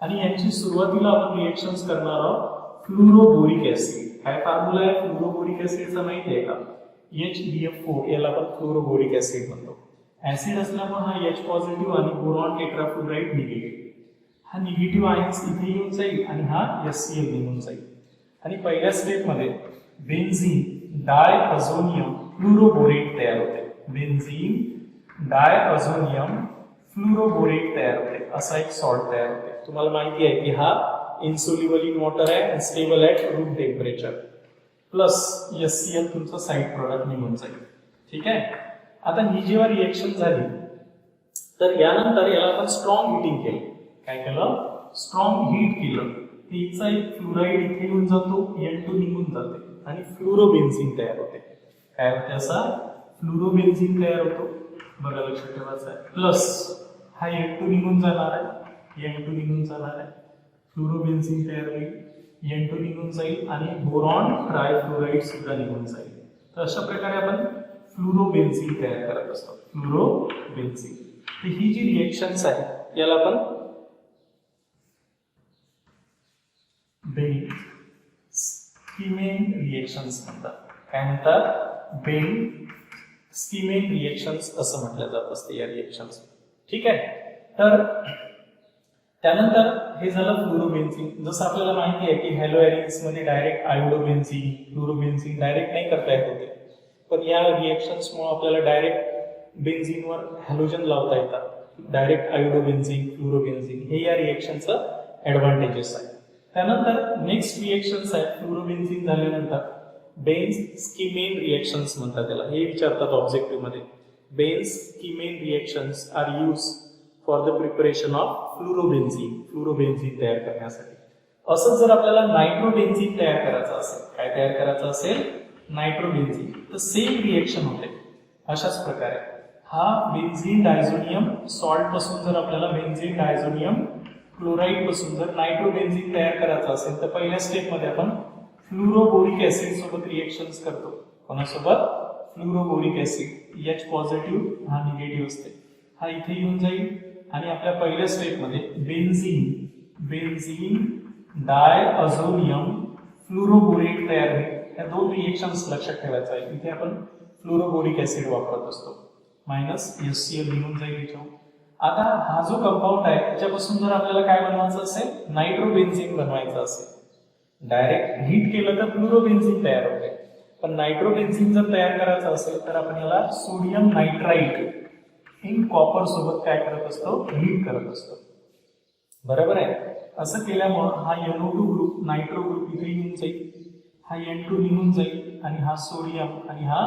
[SPEAKER 1] आणि यांची सुरुवातीला आपण रिएक्शन्स करणार आहोत फ्लोरोबोरिक ऍसिड. काय फॉर्म्युला आहे फ्लोरोबोरिक ऍसिडचा माहिती आहे का? HBF4, याला आपण फ्लोरोबोरिक ऍसिड म्हणतो. ऍसिड असल्यामुळे हा H पॉझिटिव्ह आणि बोरॉन टेट्राफ्लोराईड निगेटिव्ह. हा निगेटिव्ह आयन्स इथे येऊन जाईल आणि हा HCl निघून जाईल. आणि पहिल्या स्टेप मध्ये बेन्झीन डायअझोनियम फ्लोरोबोरेट तयार होते. बेन्झीन डायअझोनियम फ्लोरोबोरेट तयार होते, असा एक सॉल्ट तयार होते. तुम्हाला माहिती आहे की हा इन्सोल्युबल इन वॉटर आहे आणि stable at room temperature, plus HCl तुमचं साइड प्रॉडक्ट निघून जाईल. ठीक आहे. आता ही जेव्हा रिएक्शन झाली तर यानंतर याला आपण स्ट्रॉंग हिटिंग केलं. काय केलं? स्ट्रॉंग हीट केलं. तिचा एक फ्लोराईड इथे येऊन जातो, N2 निघून जाते आणि फ्लोरोबेन्झीन तयार होते. काय होते? असा फ्लोरोबेन्झीन तयार होतो. बघा लक्षात ठेवायचं आहे. प्लस हा N2 निघून जाणार आहे, N2 निघून जाणार आहे, फ्लोरोबेन्झीन तयार होईल, N2 निघून जाईल आणि बोरॉन ट्रायफ्लोराईड सुद्धा निघून जाईल. तर अशा प्रकारे आपण फ्लोरोबेन्झीन तयार करत असतो. फ्लोरोबेन्झीन. तर ही जी रिएक्शन्स आहे याला आपण बेन-स्कीमेन रिएक्शन्स म्हणतात. काय म्हणतात? बेन-स्कीमेन रिएक्शन्स असं म्हटलं जात असते या रिएक्शन्स. ठीक आहे. तर त्यानंतर हे झालं फ्लोरोबेन्झीन. जसं आपल्याला माहिती आहे की हॅलो एरिन्स मध्ये डायरेक्ट आयोडोबेन्झीन, फ्लोरोबेन्झीन डायरेक्ट नाही करता येत होते, पण या रिएक्शन्समुळे आपल्याला डायरेक्ट बेन्झीनवर हॅलोजन लावता येतात. डायरेक्ट आयोडोबेन्झीन, फ्लोरोबेन्झीन हे या रिएक्शनचं ऍडव्हान्टेजेस आहे. त्यानंतर नेक्स्ट रिएक्शन्स आहेत. फ्लोरोबेन्झीन झाल्यानंतर बेन-स्कीमेन रिएक्शन्स म्हणतात त्याला. हे विचारतात ऑब्जेक्टिव्ह मध्ये. Ben Schiemann reactions are use for the preparation of fluorobenzene. Fluorobenzene तयार करण्यासाठी. असं जर आपल्याला नायट्रोबेन्झीन तयार करायचं असेल, काय तयार करायचं असेल? नायट्रोबेन्झीन. तर सेम रिएक्शन होते अशाच प्रकारे. हा बेन्झीन डायझोनियम सॉल्ट पासून जर आपल्याला बेन्झीन डायझोनियम क्लोराईड पासून जर नायट्रोबेन्झीन तयार करायचं असेल तर पहिल्या स्टेप मध्ये आपण फ्लोरोबोरिक ऍसिड सोबत रिएक्शन्स करतो. कोणासोबत? Fluoroboric acid. H पॉझिटिव्ह, हा निगेटिव्ह असते. हा इथे येऊन जाईल आणि आपल्या पहिल्या स्टेप मध्ये बेन्झीन डायअझोनियम फ्लोरोबोरेट तयार होईल. या दोन रिएक्शन्स लक्षात ठेवायचं आहे. इथे आपण फ्लोरोबोरिक ऍसिड वापरत असतो. मायनस HCl निघून जाईल याच्यावर. आता हा जो कंपाऊंड आहे त्याच्यापासून जर आपल्याला काय बनवायचं असेल? नायट्रोबेन्झीन बनवायचं असेल, डायरेक्ट हीट केलं तर फ्लोरोबेन्झीन तयार होते. पण नायट्रोबेन्झीन जर तयार करायचं असेल तर आपण याला सोडियम नायट्राइट इन कॉपर सोबत काय करत असतो? हीट करत असतो. बरोबर आहे. असं केल्यामुळे हा NO2 ग्रुप, नायट्रो ग्रुप इथे येऊन जाईल, हा N2 निघून जाईल आणि हा सोडियम आणि हा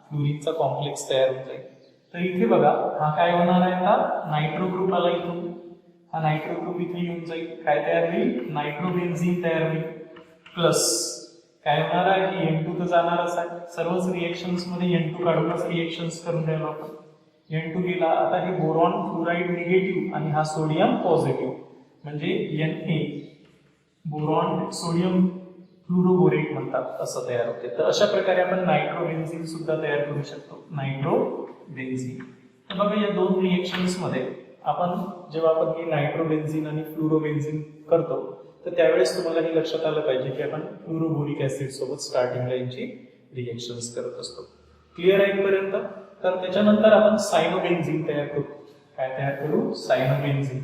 [SPEAKER 1] फ्लोरीनचा कॉम्प्लेक्स तयार होऊन जाईल. तर इथे बघा हा काय होणार आहे? आता नायट्रो ग्रुप आला इथून, हा नायट्रो ग्रुप इथे येऊन जाईल. काय तयार होईल? नायट्रोबेन्झीन तयार होईल. प्लस काय होणार आहे? N2 तर जाणारच आहे. सर्वच रिएक्शन्स मध्ये N2 काढूनच रिएक्शन्स करून राहिलो आपण. N2 गेला. आता हे बोरॉन फ्लोराईड निगेटिव्ह आणि हा सोडियम पॉझिटिव्ह. म्हणजे Na बोरॉन सोडियम फ्लोरोबोरेट म्हणतात असं तयार होते. तर अशा प्रकारे आपण नायट्रोबेन्झीन सुद्धा तयार करू शकतो. नायट्रोबेन्झीन. तर बघा या दोन रिएक्शन्स मध्ये आपण जेव्हा आपण हे नायट्रोबेन्झीन आणि फ्लोरोबेन्झीन करतो तर त्यावेळेस तुम्हाला हे लक्षात आलं पाहिजे की आपण फ्लोरोबोरिक ऍसिड सोबत स्टार्टिंगला यांची रिएक्शन्स करत असतो. क्लिअर आहे इथपर्यंत? तर त्याच्यानंतर आपण सायनोबेन्झीन तयार करू. काय तयार करू? सायनोबेन्झीन.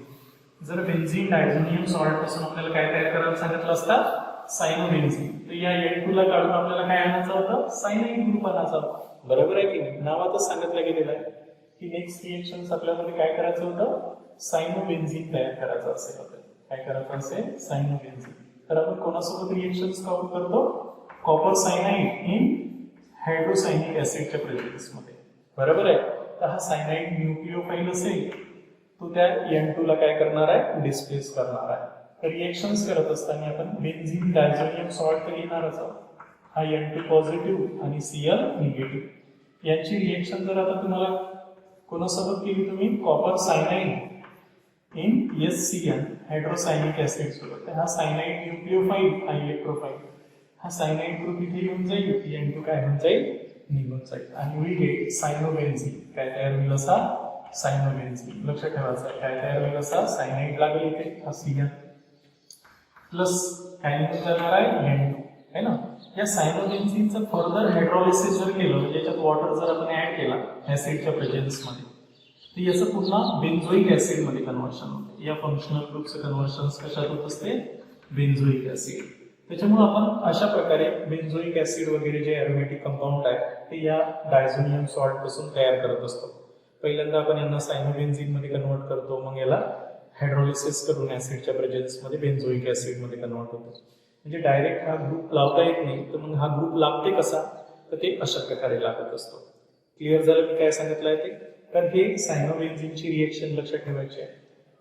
[SPEAKER 1] जर बेन्झीन डायझोनियम सॉल्ट पासून आपल्याला काय तयार करायला सांगितलं असतं? सायनोबेन्झीन. तर या N2 ला काढून आपल्याला काय आणायचं होतं? सायनाइड ग्रुप आणायचा होता. बरोबर आहे की नाही? नावातच सांगितलं गेलेलं आहे की नेक्स्ट रिएक्शन आपल्यामध्ये काय करायचं होतं? सायनोबेन्झीन तयार करायचं असेल आपल्याला. काय करायचं असेल? सायनोबेन्झीन. तर आपण कोणासोबत रिएक्शन्स काउंट करतो? Copper cyanide in hydrocyanic ऍसिडच्या presence मध्ये. बरोबर आहे? तर हा सायनाइड न्यूक्लिओफाइल असेल तो त्या N2 ला काय करणार आहे? डिस्प्लेस करणार आहे. तर रिएक्शन्स करत असताना आपण बेन्झीन डायझोनियम सॉल्ट तर घेणारच आहोत. हा N2 पॉझिटिव्ह आणि Cl निगेटिव्ह. यांची रिएक्शन जर आता तुम्हाला कोणासोबत केली तुम्ही? Copper cyanide in HCl hydrocyanic acid सोबत. हा सायनाइड न्यूक्लिओफाइल हा इलेक्ट्रोफाइल. हा सायनाइड ग्रुप इथे येऊन जाईल, N2 काय होऊन जाईल? निघून जाईल. आणि वी गेट सायनोबेन्झीन. काय तयार होईल असा? सायनोबेन्झीन. लक्ष ठेवायचं काय तयार होईल असा? सायनाइड लागेल इथे हा Cl प्लस काय निघून जाणार आहे? N2 है ना. या सायनोबेन्झीनचं फर्दर हायड्रोलिसिस जर केलं म्हणजे याच्यात वॉटर जर आपण ऍड केला ऍसिडच्या प्रेझेन्स मध्ये तर याचं पुन्हा बेन्झोइक ऍसिड मध्ये कन्व्हर्शन होते. या फंक्शनल ग्रुपचं कन्व्हर्शन कशात होत असते? बेन्झोइक ऍसिड. त्याच्यामुळे आपण अशा प्रकारे बेन्झोइक ऍसिड वगैरे जे अरोमॅटिक कंपाऊंड आहे ते या डायझोनियम सॉल्ट पासून तयार करत असतो. पहिल्यांदा आपण यांना सायनोबेन्झीन मध्ये कन्वर्ट करतो, मग याला हायड्रोलिसिस करून ऍसिडच्या प्रेझेन्स मध्ये बेन्झोइक ऍसिड मध्ये कन्वर्ट होतो. म्हणजे डायरेक्ट हा ग्रुप लावता येत नाही. तर मग हा ग्रुप लागते कसा? तर ते अशा प्रकारे लागत असतो. क्लिअर झालं मी काय सांगितलंय ते? तर हे सायनोबेन्झीनची रिएक्शन लक्षात ठेवायची आहे.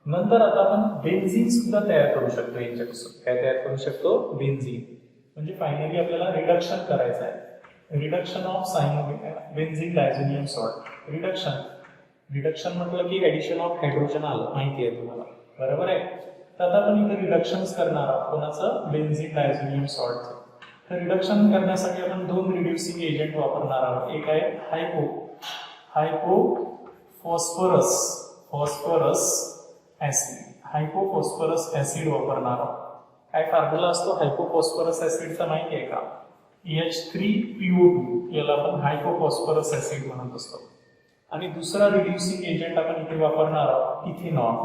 [SPEAKER 1] नंतर आता आपण बेन्झीन सुद्धा तयार करू शकतो यांच्यापासून. काय तयार करू शकतो? बेन्झीन. म्हणजे फायनली आपल्याला रिडक्शन करायचं आहे. Reduction of benzene diazonium salt. Reduction म्हटलं की ऍडिशन ऑफ हायड्रोजन आलं, माहिती आहे तुम्हाला. बरोबर आहे? तर आता आपण इथे रिडक्शन्स करणार आहोत. कोणाचं? बेन्झीन डायझोनियम सॉल्टचं. तर रिडक्शन करण्यासाठी आपण दोन रिड्युसिंग एजंट वापरणार आहोत. एक आहे फॉस्फरस ऍसिड. हायपोफॉस्फरस ऍसिड वापरणार आहोत. काय फॉर्म्युला असतो हायपोफॉस्फरस ऍसिडचा माहिती आहे का? H3PO2 याला आपण हायपोफॉस्फरस ऍसिड म्हणत असतो. आणि दुसरा रिड्युसिंग एजंट आपण इथे वापरणार आहोत इथेनॉल.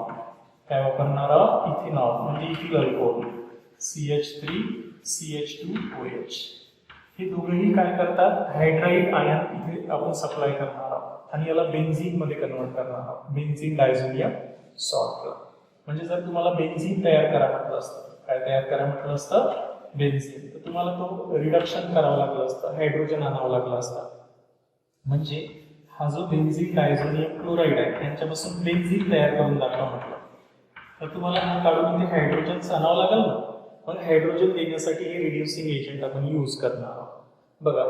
[SPEAKER 1] काय वापरणार आहोत? इथेनॉल म्हणजे इथिल अल्कोहोल CH3CH2OH. हे दोघेही काय करतात? हायड्राइड आयन इथे आपण सप्लाय करणार आहोत आणि याला बेन्झीन मध्ये कन्वर्ट करणार आहोत. बेन्झीन डायझोनियम सॉल्टला. म्हणजे जर तुम्हाला बेन्झीन तयार करा म्हटलं असतं, काय तयार करा म्हटलं असतं? बेन्झीन. तर तुम्हाला तो रिडक्शन करावं लागलं असतं, हायड्रोजन आणावं लागलं असतं. म्हणजे हा जो बेन्झीन डायझोनियम क्लोराईड आहे त्यांच्यापासून बेन्झीन तयार करून दाखवा म्हटलं तर तुम्हाला हा काढून इथे हायड्रोजन आणावं लागेल ना. मग हायड्रोजन देण्यासाठी हे रिड्युसिंग एजंट आपण यूज करणार आहोत. बघा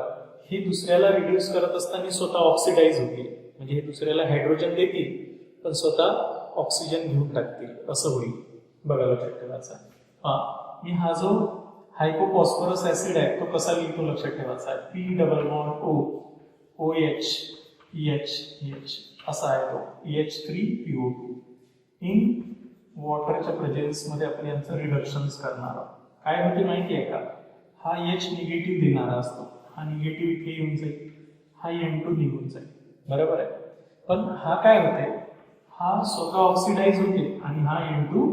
[SPEAKER 1] हे दुसऱ्याला रिड्यूस करत असताना स्वतः ऑक्सिडाइज होतील. म्हणजे हे दुसऱ्याला हायड्रोजन देतील पण स्वतः ऑक्सिजन घेऊन टाकतील, असं होईल. बघा लक्षात ठेवायचा. मी हा जो हायपोफॉस्फरस ऍसिड आहे तो कसा लिहितो लक्षात ठेवायचा आहे. P=OH असा आहे तो. H3PO2 इन वॉटरच्या प्रेझेन्स मध्ये आपण यांचं रिडक्शन्स करणार आहोत. काय होते माहिती आहे का? हा H निगेटिव्ह देणारा असतो. हा निगेटिव्ह इथे येऊन जाईल, हा N2 निघून जाईल. बरोबर आहे? पण हा काय होते? हा स्वतः ऑक्सिडाइज होते आणि हा N2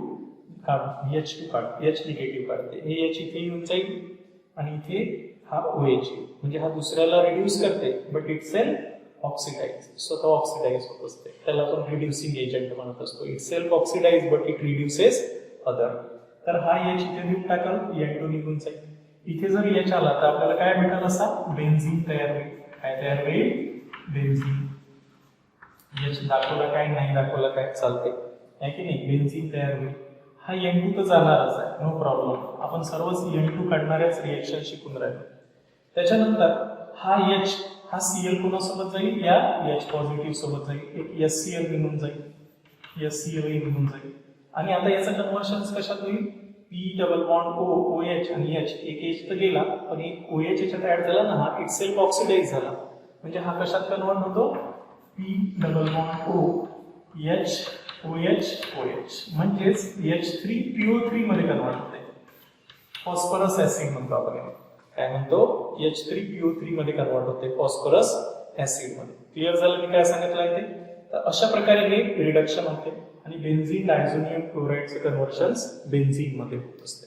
[SPEAKER 1] H2 काढते, H निगेटिव्ह काढते. हे H इथे येऊन जाईल आणि इथे हा OH म्हणजे हा दुसऱ्याला रिड्यूस करते बट इट सेल्फ ऑक्सिडाइज, स्वतः ऑक्सिडाइज होत असते. त्याला आपण रिड्युसिंग एजंट म्हणत असतो. It self oxidise but it reduces other. तर हा H इथे देऊन टाकल, N2 निघून जाईल. इथे जर H आला तर आपल्याला काय भेटल असा? बेन्झीन तयार होईल. काय तयार होईल? बेन्झीन. H दाखवला काय नाही दाखवला काय चालते आहे की नाही? बेन्झीन तयार होईल. हा N2 तर जाणारच आहे, नो प्रॉब्लेम. आपण सर्वच N2 काढणाऱ्याच रिएक्शन शिकून राहिलो. त्याच्यानंतर हा H हा Cl कोणासोबत जाईल? या H पॉझिटिव्ह सोबत जाईल. एक SCl निघून जाईल, SCl निघून जाईल आणि आता याचं कन्व्हर्शन कशात होईल, P double bond O O H आणि एच, एक एच तर गेला पण एक ओ एच याच्यात ऍड झाला ना, हा इट सेल्फ ऑक्सिडाइज झाला, म्हणजे हा कशात कन्वर्ट होतो, P double bond O H O H O H, म्हणजेच H3PO3 मध्ये कन्वर्ट होते. फॉस्फरस ऍसिड म्हणतो आपण, काय म्हणतो, H3PO3 मध्ये कन्वर्ट होते फॉस्फरस ऍसिड मध्ये. क्लिअर झालं मी काय सांगितलं आहे ते. तर अशा प्रकारे हे रिडक्शन होते आणि बेन्झीन डायझोनियम क्लोराईडचे कन्व्हर्शन बेन्झीन मध्ये होत असते.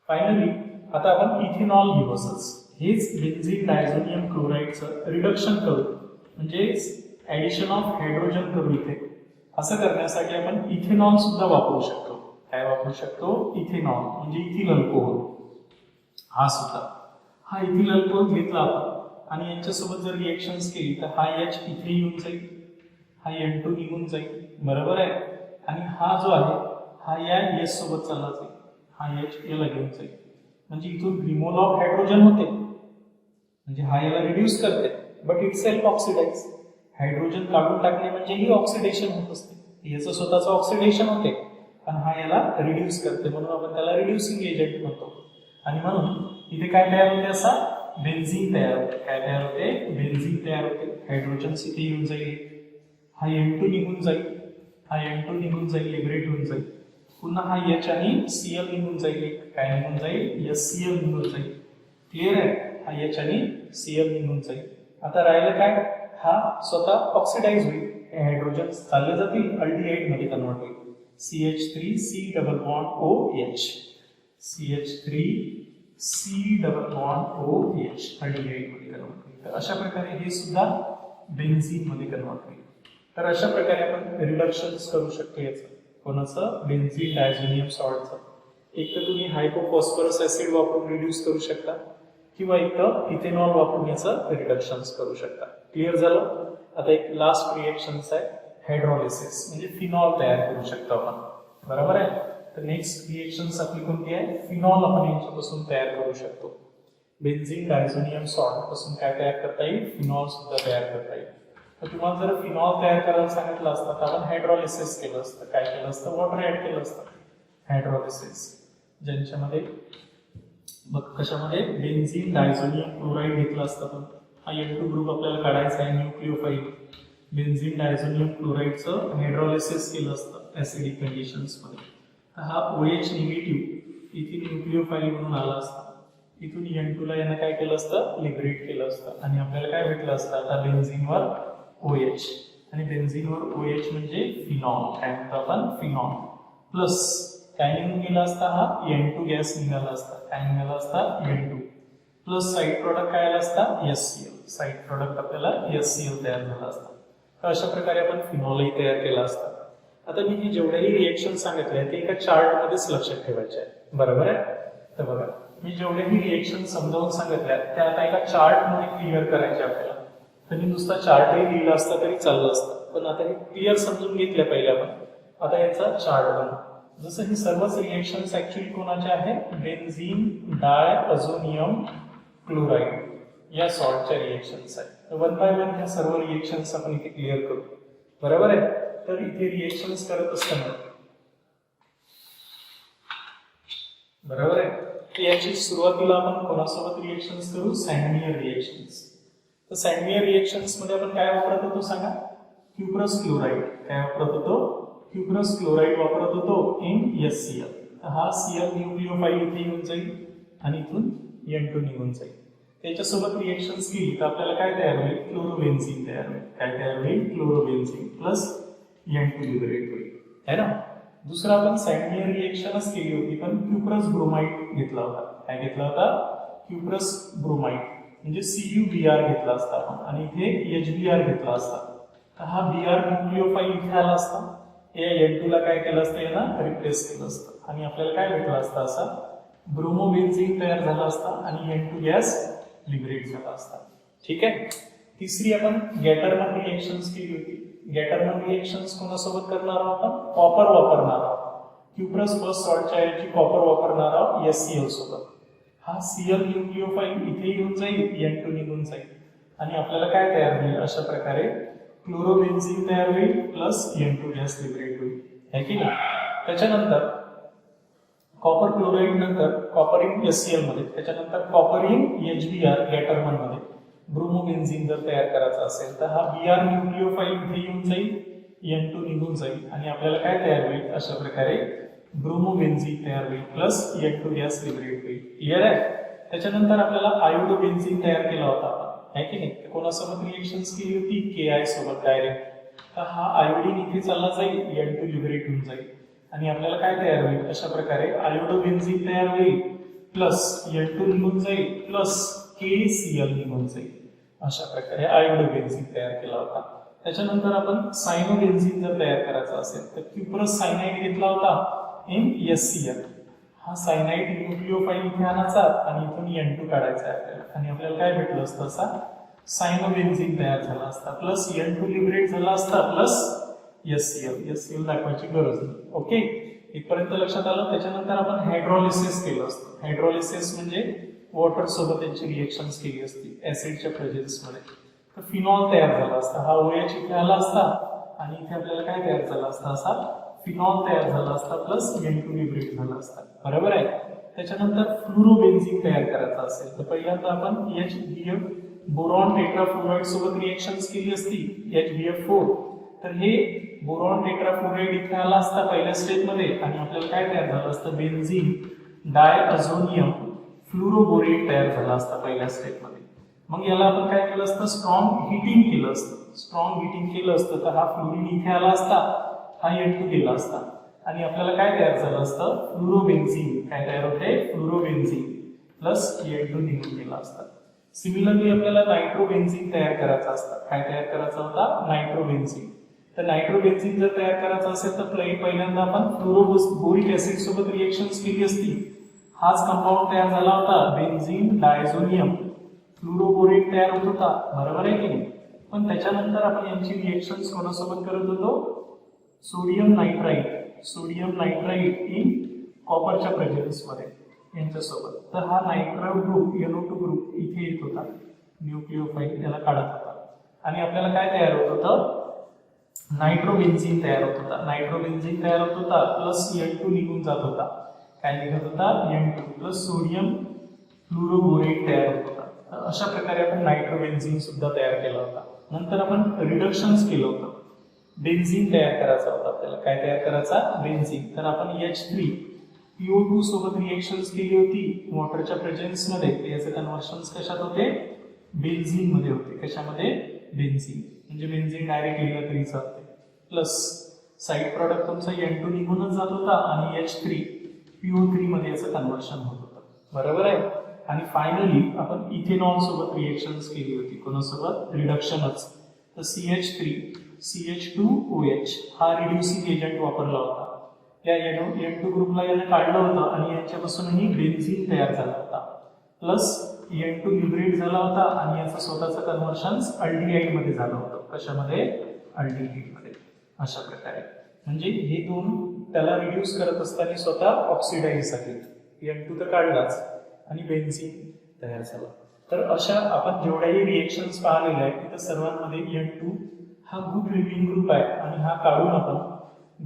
[SPEAKER 1] फायनली आता आपण इथेनॉल घेऊ. असंच हेच बेन्झीन डायझोनियम क्लोराईडचं रिडक्शन करू, म्हणजे ऍडिशन ऑफ हायड्रोजन करू इथे. असं करण्यासाठी आपण इथेनॉल सुद्धा वापरू शकतो. काय वापरू शकतो, इथेनॉल म्हणजे इथिल अल्कोहोल. हा सुद्धा हा इथिल अल्कोहोल घेतला आपण आणि यांच्यासोबत जर रिएक्शन्स केली तर हा H इथे येऊन जाईल, हा N2 निघून जाईल, बरोबर आहे. आणि हा जो आहे हा या S सोबत चालला जाईल, हा H याला घेऊन जाईल, म्हणजे इथून रिमूव्हल ऑफ हायड्रोजन होते, म्हणजे हा याला रिड्यूस करते, but it self oxidise. Hydrogen काढून टाकणे म्हणजे ही ऑक्सिडेशन होत असते, याचं स्वतःचं ऑक्सिडेशन होते आणि हा याला रिड्यूस करते, म्हणून आपण त्याला रिड्युसिंग एजंट म्हणतो. आणि म्हणून इथे काय तयार होते, असा बेन्झीन तयार होते. काय तयार होते, बेन्झीन तयार होते. हायड्रोजन इथे येऊन जाईल, हा N2 निघून जाईल, हा N2 निघून जाईल, लिबरेट होऊन जाईल. पुन्हा हा H आणि Cl निघून जाईल, काय निघून जाईल, SCl निघून जाईल. क्लिअर आहे, हा H आणि Cl निघून जाईल. आता राहिलं काय, हा स्वतः ऑक्सिडाइज होईल, हे हायड्रोजन चालले जातील, अल्डिहाइड मध्ये कन्वर्ट होईल, CH3C double bond OH, CH3C double bond OH aldehyde मध्ये कन्वर्ट होईल. तर अशा प्रकारे हे सुद्धा बेन्झीन मध्ये कन्वर्ट होईल. तर अशा प्रकारे आपण रिडक्शन्स करू शकतो याचं. कोणाचं, बेन्झीन डायझोनियम सॉल्टचं. एक तर तुम्ही हायपोफॉस्फरस ऍसिड वापरून रिड्यूस करू शकता किंवा एक तर इथेनॉल वापरून याचं रिडक्शन्स करू शकता. क्लिअर झालं. आता एक लास्ट रिएक्शन्स आहे हायड्रॉलिसिस, म्हणजे फिनॉल तयार करू शकतो आपण, बरोबर आहे. तर नेक्स्ट रिएक्शन्स आपली कोणती आहे, फिनॉल आपण यांच्यापासून तयार करू शकतो. बेन्झीन डायझोनियम सॉल्ट पासून काय तयार करता येईल, फिनॉल सुद्धा तयार करता येईल. तर तुम्हाला जर फिनॉल तयार करायला सांगितलं असतं तर आपण हायड्रॉलिसिस केलं असतं. काय केलं असतं, वॉटर ऍड केलं असतं. हायड्रॉलिसिस ज्यांच्यामध्ये बघ कशामध्ये, बेन्झीन डायझोनियम क्लोराईड घेतलं असतं. पण हा N2 ग्रुप आपल्याला काढायचा आहे, न्यूक्लिओफाईल. बेन्झीन डायझोनियम क्लोराईडचं हायड्रॉलिसिस केलं असतं ऍसिडिक कंडिशन्स मध्ये. तर हा OH निगेटिव्ह इथे न्यूक्लिओफाईल म्हणून आला असता. इथून N2 ला यानं काय केलं असतं, लिबरेट केलं असतं आणि आपल्याला काय भेटलं असतं, आता बेन्झीनवर OH आणि बेन्झीनवर OH म्हणजे फिनॉल. काय म्हणतो आपण, फिनॉल. प्लस काय निघून गेला असता, हा N2 गॅस निघाला असता. काय निघाला असता, N2 प्लस साईड प्रॉडक्ट काय आला असता, SCl. साईड प्रॉडक्ट आपल्याला SCl तयार झाला असता. तर अशा प्रकारे आपण फिनॉलही तयार केला असता. आता मी हे जेवढेही रिएक्शन सांगितले ते एका चार्ट मध्येच लक्षात ठेवायचे आहे, बरोबर आहे. तर बघा मी जेवढेही रिएक्शन समजावून सांगितल्या त्या आता एका चार्ट मध्ये क्लिअर करायचे आपल्याला. तर मी नुसता चार्टही लिहिला असता तरी चाललं असतं, पण आता हे क्लिअर समजून घेतल्या पहिले आपण. आता याचा चार्ट बनवू. जसं हे सर्वच रिएक्शन्स ऍक्च्युअली कोणाचे आहेत, बेन्झीन डायअझोनियम क्लोराईड या सॉल्टच्या रिएक्शन्स आहेत. वन बाय वन ह्या सर्व रिएक्शन्स आपण इथे क्लिअर करू, बरोबर आहे. तर इथे रिएक्शन्स करत असताना, बरोबर आहे, याची सुरुवातीला आपण कोणासोबत रिएक्शन्स करू, सँडमियर रिएक्शन्स. तर सँडमियर रिएक्शन्स मध्ये आपण काय वापरत होतो सांगा, क्युप्रस क्लोराईड. काय वापरत होतो, क्युप्रस क्लोराईड वापरत होतो इन SCl. हा Cl न्यूक्लिओफाईल इथे येऊन जाईल आणि इथून N2 निघून जाईल. त्याच्यासोबत रिएक्शन्स केली तर आपल्याला काय तयार होईल, क्लोरोबेन्झीन तयार होईल. काय तयार होईल, क्लोरोबेन्झीन प्लस N2 लिबरेट होईल, है ना. दुसरा आपण सँडमियर रिएक्शनच केली होती, पण क्युप्रस ब्रोमाइड घेतला होता. काय घेतला होता, क्युप्रस ब्रोमाइड म्हणजे CuBr घेतला असता आपण आणि इथे HBr घेतला असता. तर हा Br न्यूक्लिओफाईल इथे आला असता, या N2 ला काय केलं असतं, याला रिप्लेस केलं असतं आणि आपल्याला काय भेटलं असतं, असा ब्रोमोबेन्झीन तयार झाला असता आणि N2 गॅस लिबरेट झाला असता. ठीक आहे. तिसरी आपण गॅटरमन रिएक्शन्स केली होती. गॅटरमन रिएक्शन्स कोणासोबत करणार आहोत आपण, कॉपर वापरणार आहोत. क्युप्रस फर्स्ट सॉल्टच्या ऐवजी कॉपर वापरणार आहोत SCl सोबत. हा Cl न्यूक्लिओफाईल इथे येऊन जाईल, N2 निघून जाईल आणि आपल्याला काय तयार होईल, अशा प्रकारे क्लोरोबेन्झीन तयार होईल प्लस N2 गॅस लिबरेट होईल, है की नाही. त्याच्यानंतर कॉपर क्लोराईड नंतर कॉपर इन HCl मध्ये, त्याच्यानंतर कॉपर इन HBr गॅटरमन मध्ये ब्रोमोबेन्झीन जर तयार करायचा असेल तर हा Br न्यूक्लिओफाईल इथे येऊन जाईल, N2 निघून जाईल आणि आपल्याला काय तयार होईल, अशा प्रकारे ब्रोमोबेन्झीन तयार होईल प्लस N2 गॅस लिबरेट होईल. क्लिअर आहे. त्याच्यानंतर आपल्याला आयोडोबेन्झीन तयार केला होता आहे की नाही, कोणासोबत रिएक्शन्स केली होती, Ki सोबत डायरेक्ट. तर हा आयोडीन इथे चालला जाईल, N2 लिबरेट होऊन जाईल आणि आपल्याला काय तयार होईल, अशा प्रकारे आयोडोबेन्झीन तयार होईल प्लस N2 निघून जाईल प्लस KCl निघून जाईल. अशा प्रकारे आयोडोबेन्झीन तयार केला होता. त्याच्यानंतर आपण सायनोबेन्झीन जर तयार करायचा असेल तर क्युप्रस सायनाइड घेतला होता इन HCl. हा सायनाइड न्यूक्लिओफाईल इथे आणायचा आणि इथून N2 काढायचा आहे आपल्याला आणि आपल्याला काय भेटलं असतं, असा सायनोबेन्झीन तयार झाला असता प्लस N2 लिबरेट झाला असता प्लस HCl दाखवायची गरज नाही. ओके, इथपर्यंत लक्षात आलं. त्याच्यानंतर आपण हायड्रॉलिसिस केलं असतं. हायड्रॉलिसिस म्हणजे वॉटर सोबत त्यांची रिएक्शन्स केली असती ऍसिडच्या प्रेझेन्स मध्ये. तर फिनॉल तयार झाला असता, हा OH इथे आला असता आणि इथे आपल्याला काय तयार झाला असता, असा फिनॉल तयार झाला असता प्लस N2 लिबरेट झाला असता. बरोबर आहे. त्याच्यानंतर फ्लोरोबेन्झीन तयार करायचा असेल तर पहिल्यांदा आपण HBF बोरॉन टेट्राफ्लोराइड सोबत रिएक्शन्स केली असती, HBF4. तर हे बोरॉन टेट्राफ्लोराइड इथे आला असता पहिल्या स्टेप मध्ये आणि आपल्याला काय तयार झालं असतं, बेन्झीन डायअझोनियम फ्लोरोबोरेट तयार झाला असता पहिल्या स्टेप मध्ये. मग याला आपण काय केलं असतं, स्ट्रॉंग हिटिंग केलं असतं. स्ट्रॉंग हिटिंग केलं असतं तर हा फ्लोरीन इथे आला असता, हा N2 गेला असता आणि आपल्याला काय तयार झालं असतं, फ्लोरोबेन्झीन. काय तयार होते, फ्लोरोबेन्झीन प्लस N2 निघून गेला असता. सिमिलरली आपल्याला नायट्रोबेन्झीन तयार करायचा असता. काय तयार करायचा होता, नायट्रोबेन्झीन. तर नायट्रोबेन्झीन जर तयार करायचं असेल तर पहिल्यांदा आपण फ्लोरोबोरिक ऍसिड सोबत रिएक्शन्स केली असती. हाच कंपाऊंड तयार झाला होता, बेन्झीन डायझोनियम फ्लोरोबोरेट तयार होत होता. बरोबर आहे की नाही. पण त्याच्यानंतर आपण यांची रिएक्शन्स कोणासोबत करत होतो, सोडियम नायट्राइट इन कॉपरच्या प्रेझेन्स मध्ये यांच्यासोबत. तर हा नायट्रो ग्रुप NO2 ग्रुप इथे येत होता, न्यूक्लिओफाईल याला काढत होता आणि आपल्याला काय तयार होत होतं, नायट्रोबेन्झीन तयार होत होता. नायट्रोबेन्झीन तयार होत होता प्लस N2 निघून जात होता. काय निघत होता, N2 प्लस सोडियम फ्लोरोबोरेट तयार होत होता. तर अशा प्रकारे आपण नायट्रोबेन्झीन सुद्धा तयार केला होता. नंतर आपण रिडक्शन्स केलं होतं. बेन्झीन तयार करायचा होता आपल्याला. काय तयार करायचा, बेन्झीन. तर आपण H3PO2 सोबत रिएक्शन्स केली होती वॉटरच्या प्रेझेन्स मध्ये. याचे कन्व्हर्शन्स कशात होते, बेन्झीन मध्ये होते. कशामध्ये, बेन्झीन. म्हणजे बेन्झीन डायरेक्ट लिहिलं तरी चालते. प्लस साईड प्रॉडक्ट तुमचा N2 निघूनच जात होता आणि H3PO3 मध्ये याचं कन्व्हर्शन होत होतं. बरोबर आहे. आणि फायनली आपण इथेनॉल सोबत रिएक्शन्स केली होती. कोणासोबत, रिडक्शनच. तर CH2CH2OH हा रिड्युसिंग एजंट वापरला होता. या N2 ग्रुपला याने काढलं होतं आणि यांच्यापासूनही बेन्झीन तयार झाला होता. प्लस N2 लिबरेट झाला होता आणि याचं स्वतःचं कन्व्हर्शन अल्डिहाइड मध्ये झालं होतं. कशामध्ये, अल्डिहाइड मध्ये. अशा प्रकारे म्हणजे हे दोन त्याला रिड्यूस करत असताना स्वतः ऑक्सिडाइज झाले. N2 तर काढलाच आणि बेन्झीन तयार झाला. तर अशा आपण जेवढ्याही रिएक्शन्स पाहिलेल्या आहेत तिथं सर्वांमध्ये N2 हा गुड लिव्हिंग ग्रुप आहे आणि हा काढून आपण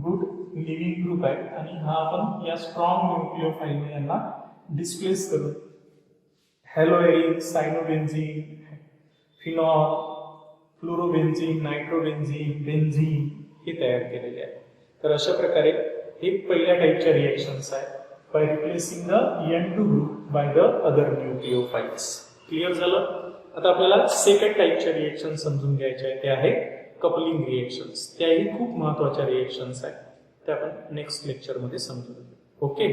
[SPEAKER 1] गुड लिव्हिंग ग्रुप आहे आणि हा आपण या स्ट्रॉंग न्यूक्लिओफाईल यांना डिस्प्लेस करून हॅलोएरिन, सायनोबेन्झीन, फिनॉल, फ्लोरोबेन्झीन, नायट्रोबेन्झीन, बेन्झीन हे तयार केलेले आहे. तर अशा प्रकारे हे पहिल्या टाईपच्या रिएक्शन्स आहेत, by replacing the N2 group by the other nucleophiles. Clear झालं. आता आपल्याला सेकंड टाईपच्या रिएक्शन समजून घ्यायच्या आहे, ते आहे कपलिंग रिएक्शन्स. त्याही खूप महत्वाच्या रिएक्शन्स आहेत. त्या आपण नेक्स्ट लेक्चर मध्ये समजून घेऊ. ओके.